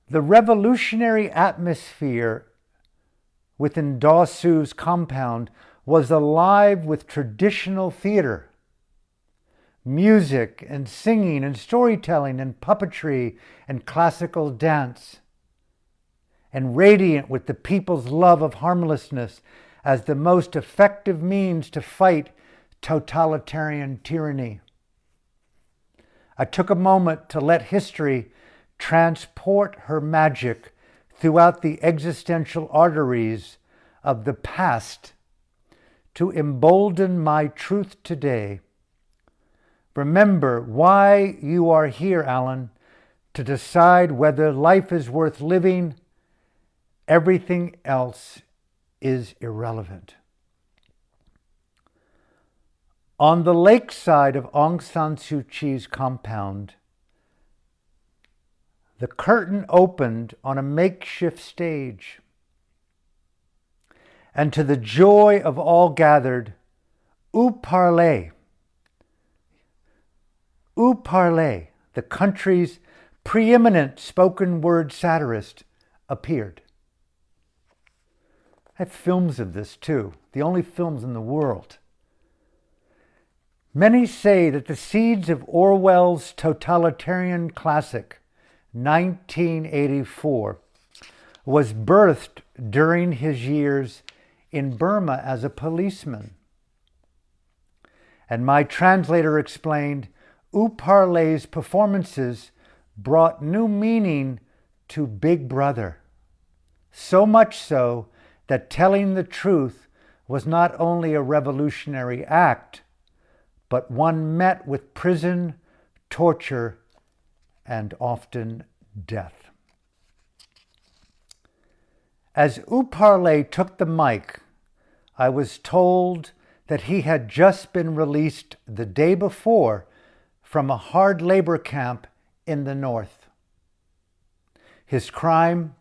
A: The revolutionary atmosphere within Daw Sue's compound was alive with traditional theater, music and singing and storytelling and puppetry and classical dance, and radiant with the people's love of harmlessness as the most effective means to fight totalitarian tyranny. I took a moment to let history transport her magic throughout the existential arteries of the past to embolden my truth today. Remember why you are here, Alan, to decide whether life is worth living. Everything else is irrelevant. On the lakeside of Aung San Suu Kyi's compound, the curtain opened on a makeshift stage. And to the joy of all gathered, U Parle, the country's preeminent spoken word satirist, appeared. I have films of this too, the only films in the world. Many say that the seeds of Orwell's totalitarian classic, 1984, was birthed during his years in Burma as a policeman. And my translator explained, U Parle's performances brought new meaning to Big Brother. So much so that telling the truth was not only a revolutionary act, but one met with prison, torture, and often death. As U Parle took the mic, I was told that he had just been released the day before from a hard labor camp in the north. His crime?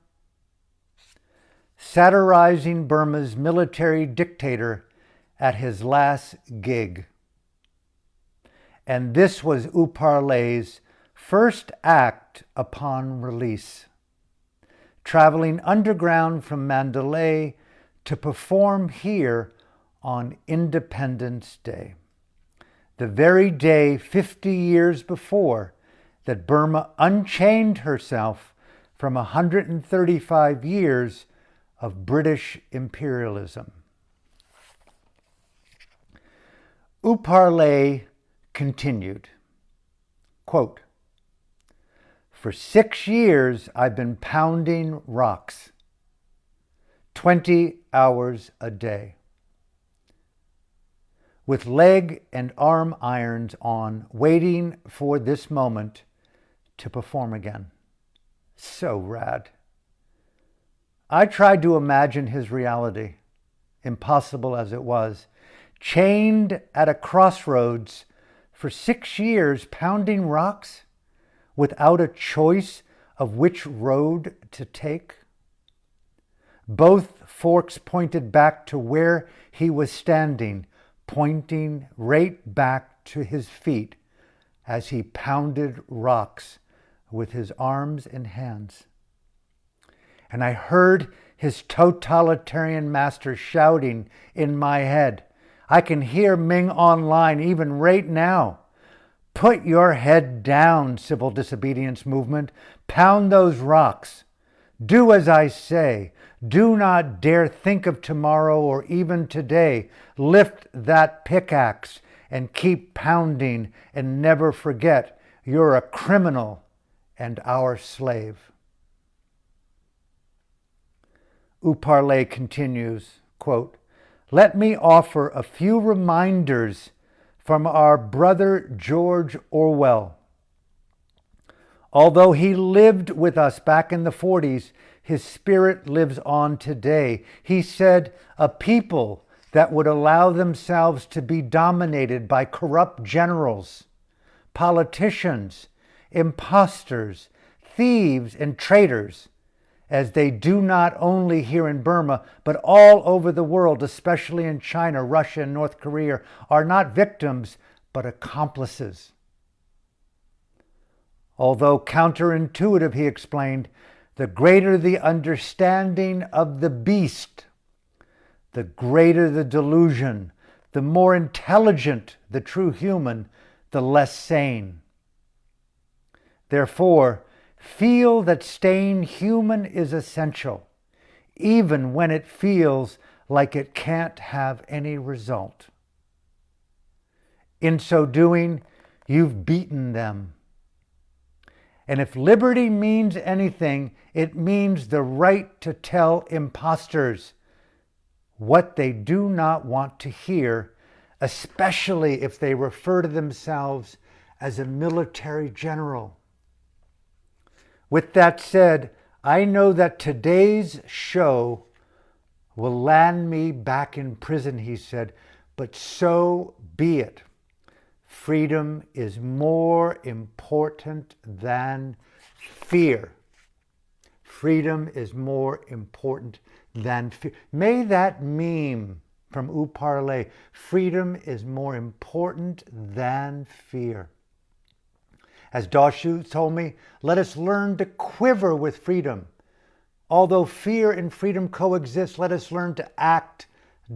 A: Satirizing Burma's military dictator at his last gig. And this was U Parle's first act upon release, traveling underground from Mandalay to perform here on Independence Day, the very day 50 years before that Burma unchained herself from 135 years of British imperialism. U Parle continued, quote, "For 6 years I've been pounding rocks, 20 hours a day, with leg and arm irons on, waiting for this moment to perform again." So rad. I tried to imagine his reality, impossible as it was, chained at a crossroads for 6 years, pounding rocks without a choice of which road to take. Both forks pointed back to where he was standing, pointing right back to his feet as he pounded rocks with his arms and hands. And I heard his totalitarian master shouting in my head. I can hear Ming online even right now. "Put your head down, civil disobedience movement. Pound those rocks. Do as I say. Do not dare think of tomorrow or even today. Lift that pickaxe and keep pounding, and never forget you're a criminal and our slave." U Parle continues, quote, "Let me offer a few reminders from our brother George Orwell. Although he lived with us back in the 40s, his spirit lives on today. He said, a people that would allow themselves to be dominated by corrupt generals, politicians, impostors, thieves, and traitors, as they do not only here in Burma, but all over the world, especially in China, Russia, and North Korea, are not victims, but accomplices. Although counterintuitive, he explained, the greater the understanding of the beast, the greater the delusion, the more intelligent the true human, the less sane. Therefore, feel that staying human is essential, even when it feels like it can't have any result. In so doing, you've beaten them. And if liberty means anything, it means the right to tell imposters what they do not want to hear, especially if they refer to themselves as a military general. With that said, I know that today's show will land me back in prison, he said, but so be it. Freedom is more important than fear. Freedom is more important than fear. May that meme from Uparle, freedom is more important than fear. As Doshu told me, let us learn to quiver with freedom. Although fear and freedom coexist, let us learn to act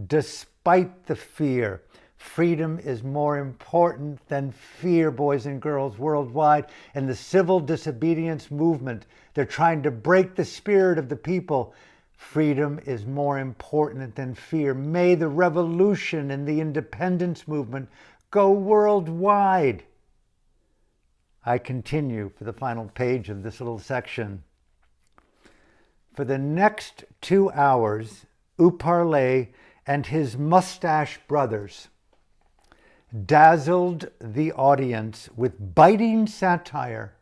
A: despite the fear. Freedom is more important than fear, boys and girls worldwide. And the civil disobedience movement, they're trying to break the spirit of the people. Freedom is more important than fear. May the revolution and the independence movement go worldwide. I continue for the final page of this little section. For the next 2 hours, Uparle and his mustache brothers dazzled the audience with biting satire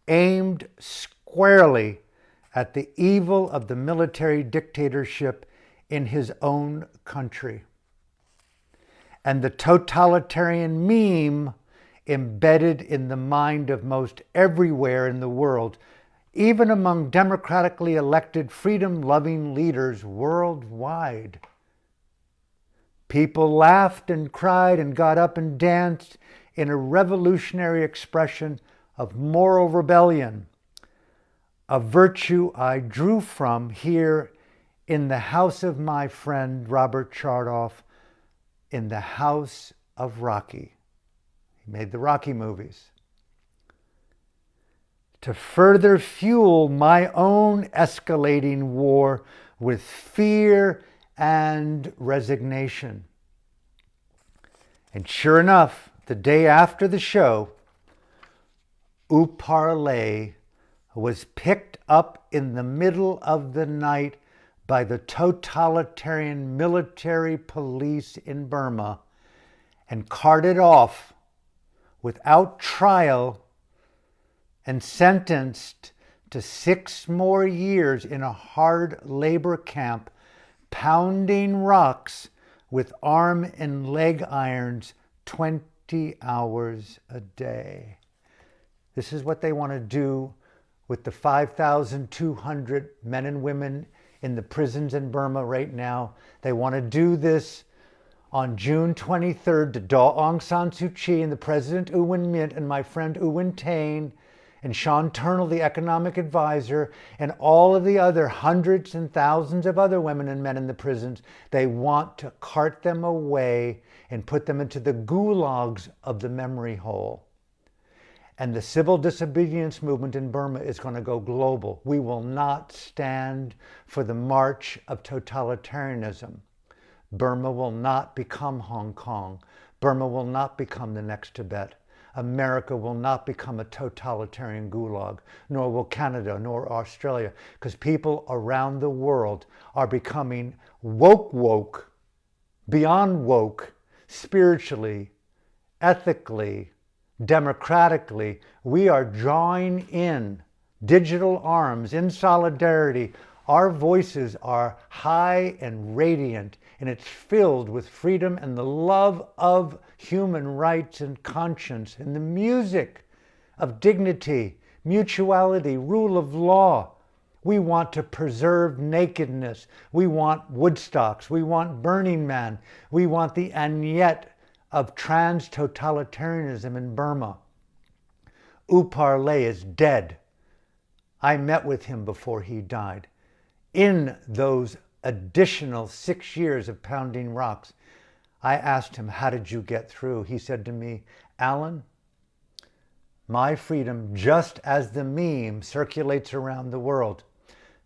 A: aimed squarely at the evil of the military dictatorship in his own country and the totalitarian meme embedded in the mind of most everywhere in the world, even among democratically elected freedom-loving leaders worldwide. People laughed and cried and got up and danced in a revolutionary expression of moral rebellion, a virtue I drew from here in the house of my friend Robert Chardoff, in the house of Rocky. He made the Rocky movies. To further fuel my own escalating war with fear and resignation. And sure enough, the day after the show, Uparle was picked up in the middle of the night by the totalitarian military police in Burma and carted off without trial and sentenced to 6 more years in a hard labor camp, pounding rocks with arm and leg irons 20 hours a day. This is what they want to do with the 5,200 men and women in the prisons in Burma right now. They want to do this on June 23rd to Daw Aung San Suu Kyi and the President U Win Myint and my friend U Win Tain and Sean Turnell, the economic advisor, and all of the other hundreds and thousands of other women and men in the prisons. They want to cart them away and put them into the gulags of the memory hole. And the civil disobedience movement in Burma is going to go global. We will not stand for the march of totalitarianism. Burma will not become Hong Kong. Burma will not become the next Tibet. America will not become a totalitarian gulag, nor will Canada, nor Australia, because people around the world are becoming woke, beyond woke, spiritually, ethically, democratically, we are drawing in digital arms in solidarity. Our voices are high and radiant, and it's filled with freedom and the love of human rights and conscience and the music of dignity, mutuality, rule of law. We want to preserve nakedness. We want Woodstocks. We want Burning Man. We want the and yet of trans totalitarianism in Burma. U Par Lay is dead. I met with him before he died. In those additional 6 years of pounding rocks, I asked him, how did you get through? He said to me, Alan, my freedom, just as the meme circulates around the world,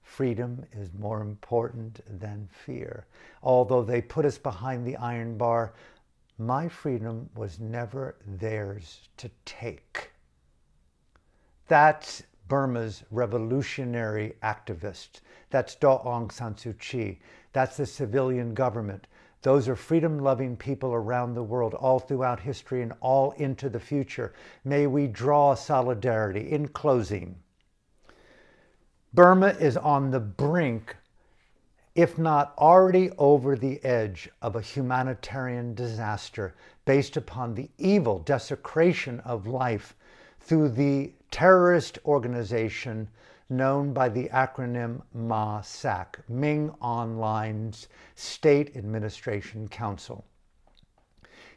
A: freedom is more important than fear. Although they put us behind the iron bar, my freedom was never theirs to take. That's Burma's revolutionary activists. That's Daw Aung San Suu Kyi. That's the civilian government. Those are freedom-loving people around the world, all throughout history and all into the future. May we draw solidarity. In closing, Burma is on the brink, if not already over the edge, of a humanitarian disaster based upon the evil desecration of life through the terrorist organization known by the acronym MASAC, Ming Online's State Administration Council.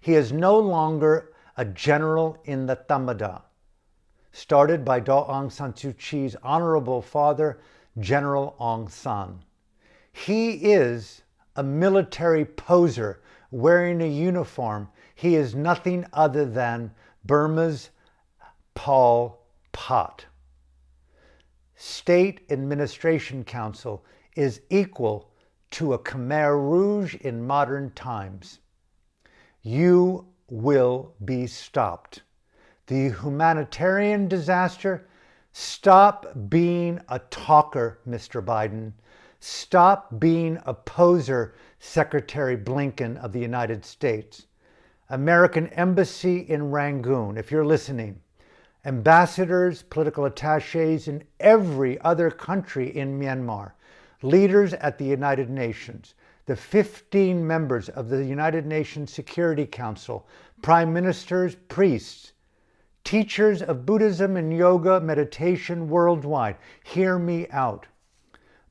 A: He is no longer a general in the Thamada, started by Daw Aung San Suu Kyi's honorable father, General Aung San. He is a military poser wearing a uniform. He is nothing other than Burma's Pol Pot. State Administration Council is equal to a Khmer Rouge in modern times. You will be stopped. The humanitarian disaster, stop being a talker, Mr. Biden. Stop being a poser, Secretary Blinken of the United States. American Embassy in Rangoon, if you're listening. Ambassadors, political attaches in every other country in Myanmar. Leaders at the United Nations. The 15 members of the United Nations Security Council. Prime ministers, priests. Teachers of Buddhism and yoga meditation worldwide. Hear me out.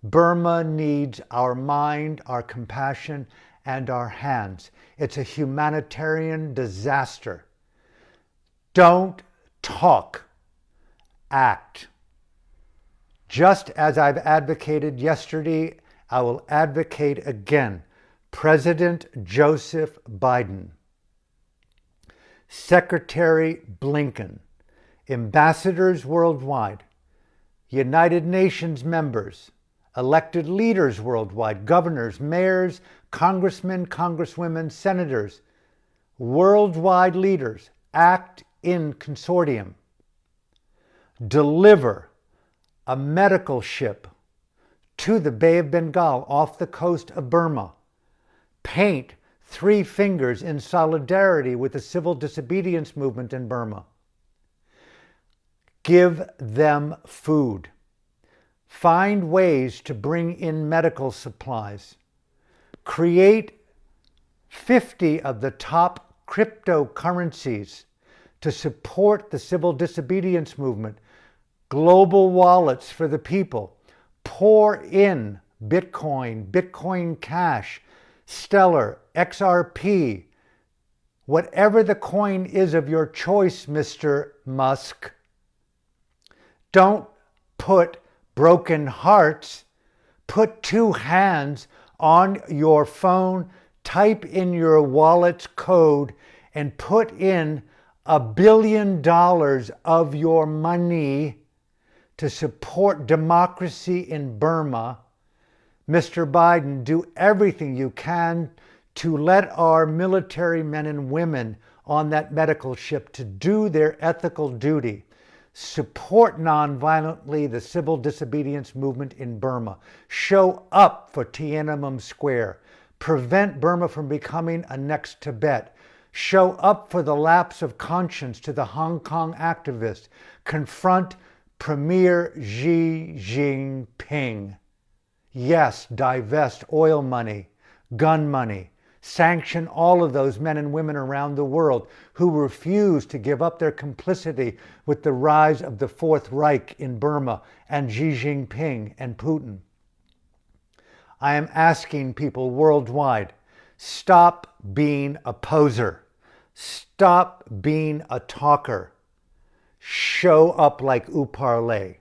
A: Burma needs our mind, our compassion, and our hands. It's a humanitarian disaster. Don't talk, act. Just as I've advocated yesterday, I will advocate again. President Joseph Biden, Secretary Blinken, ambassadors worldwide, United Nations members, elected leaders worldwide, governors, mayors, congressmen, congresswomen, senators, worldwide leaders, act in consortium. Deliver a medical ship to the Bay of Bengal off the coast of Burma. Paint 3 fingers in solidarity with the civil disobedience movement in Burma. Give them food. Find ways to bring in medical supplies. Create 50 of the top cryptocurrencies to support the civil disobedience movement. Global wallets for the people. Pour in Bitcoin, Bitcoin Cash, Stellar, XRP, whatever the coin is of your choice, Mr. Musk. Don't put broken hearts. Put 2 hands on your phone, type in your wallet's code, and put in $1 billion of your money to support democracy in Burma. Mr. Biden, do everything you can to let our military men and women on that medical ship to do their ethical duty. Support nonviolently the civil disobedience movement in Burma. Show up for Tiananmen Square. Prevent Burma from becoming a next Tibet. Show up for the lapse of conscience to the Hong Kong activists. Confront Premier Xi Jinping. Yes, divest oil money, gun money. Sanction all of those men and women around the world who refuse to give up their complicity with the rise of the Fourth Reich in Burma and Xi Jinping and Putin. I am asking people worldwide, stop being a poser. Stop being a talker. Show up like Uparle.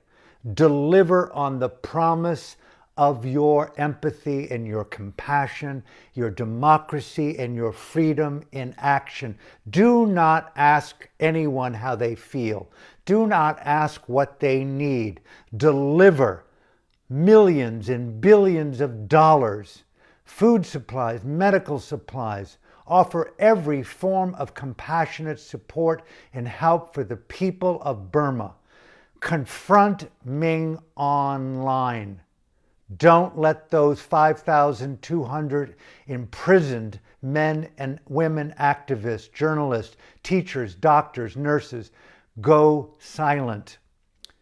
A: Deliver on the promise of your empathy and your compassion, your democracy and your freedom in action. Do not ask anyone how they feel. Do not ask what they need. Deliver millions and billions of dollars, food supplies, medical supplies. Offer every form of compassionate support and help for the people of Burma. Confront Ming online. Don't let those 5,200 imprisoned men and women activists, journalists, teachers, doctors, nurses go silent.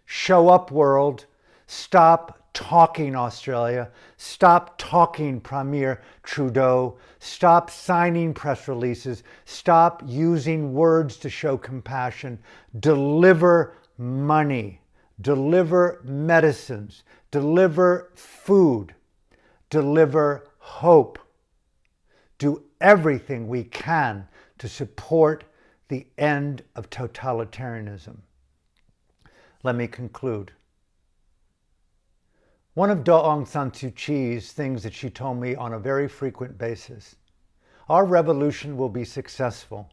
A: Show up, world. Stop talking, Australia. Stop talking, Premier Trudeau. Stop signing press releases. Stop using words to show compassion. Deliver money. Deliver medicines. Deliver food. Deliver hope. Do everything we can to support the end of totalitarianism. Let me conclude. One of Aung San Suu Kyi's things that she told me on a very frequent basis, our revolution will be successful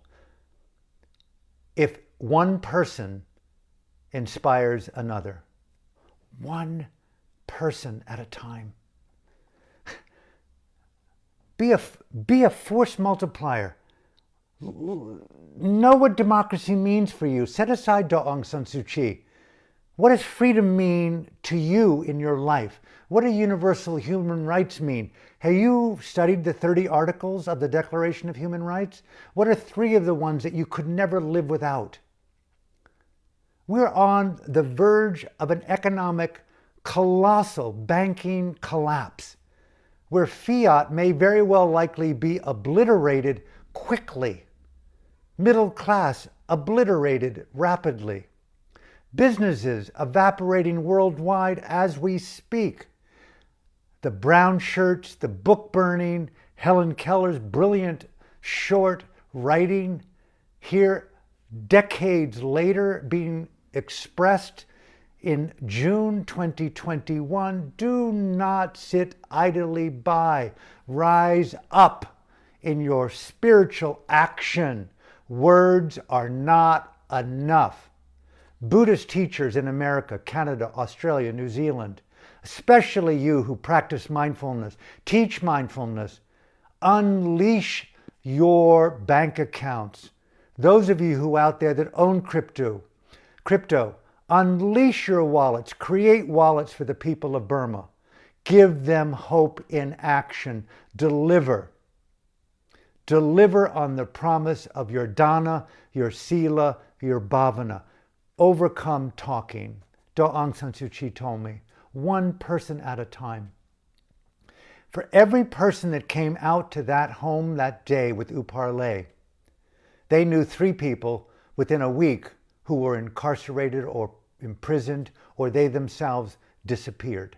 A: if one person inspires another. One person at a time. Be a force multiplier. Know what democracy means for you. Set aside Aung San Suu Kyi. What does freedom mean to you in your life? What do universal human rights mean? Have you studied the 30 articles of the Declaration of Human Rights? What are 3 of the ones that you could never live without? We're on the verge of an economic, colossal banking collapse, where fiat may very well likely be obliterated quickly. Middle class obliterated rapidly. Businesses evaporating worldwide as we speak. The brown shirts, the book burning, Helen Keller's brilliant short writing here decades later being expressed in June 2021. Do not sit idly by. Rise up in your spiritual action. Words are not enough. Buddhist teachers in America, Canada, Australia, New Zealand, especially you who practice mindfulness, teach mindfulness, unleash your bank accounts. Those of you who out there that own crypto, unleash your wallets, create wallets for the people of Burma. Give them hope in action. Deliver. Deliver on the promise of your dana, your sila, your bhavana. Overcome talking. Aung San Suu Kyi told me, one person at a time. For every person that came out to that home that day with Uparle, they knew 3 people within a week who were incarcerated or imprisoned, or they themselves disappeared.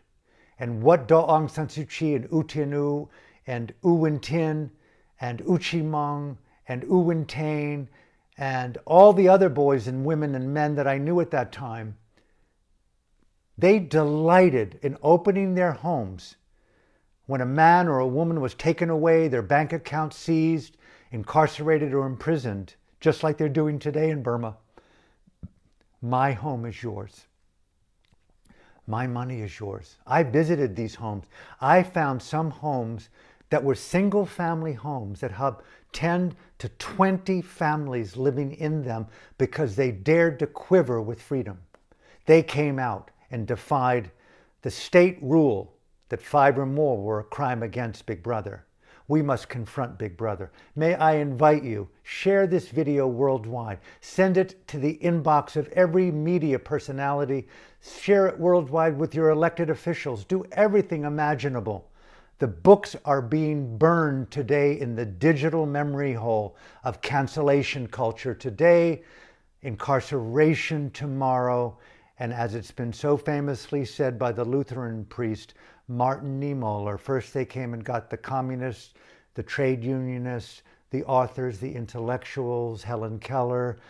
A: And what Aung San Suu Kyi and U Tin U and U Win Tin and U Chi Mong and U Win Tain and all the other boys and women and men that I knew at that time, they delighted in opening their homes when a man or a woman was taken away, their bank account seized, incarcerated or imprisoned, just like they're doing today in Burma. My home is yours. My money is yours. I visited these homes. I found some homes that were single family homes that have 10 to 20 families living in them because they dared to quiver with freedom. They came out and defied the state rule that 5 or more were a crime against Big Brother. We must confront Big Brother. May I invite you, share this video worldwide. Send it to the inbox of every media personality. Share it worldwide with your elected officials. Do everything imaginable. The books are being burned today in the digital memory hole of cancellation culture today, incarceration tomorrow, and as it's been so famously said by the Lutheran priest Martin Niemöller, first they came and got the communists, the trade unionists, the authors, the intellectuals, Helen Keller,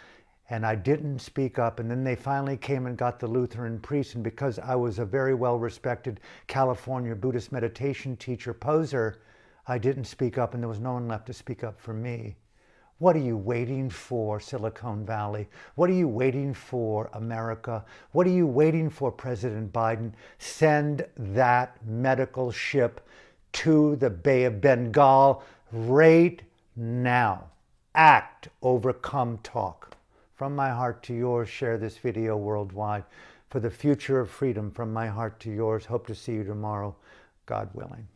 A: and I didn't speak up. And then they finally came and got the Lutheran priest. And because I was a very well-respected California Buddhist meditation teacher poser, I didn't speak up, and there was no one left to speak up for me. What are you waiting for, Silicon Valley? What are you waiting for, America? What are you waiting for, President Biden? Send that medical ship to the Bay of Bengal right now. Act, overcome, talk. From my heart to yours, share this video worldwide. For the future of freedom, from my heart to yours. Hope to see you tomorrow, God willing.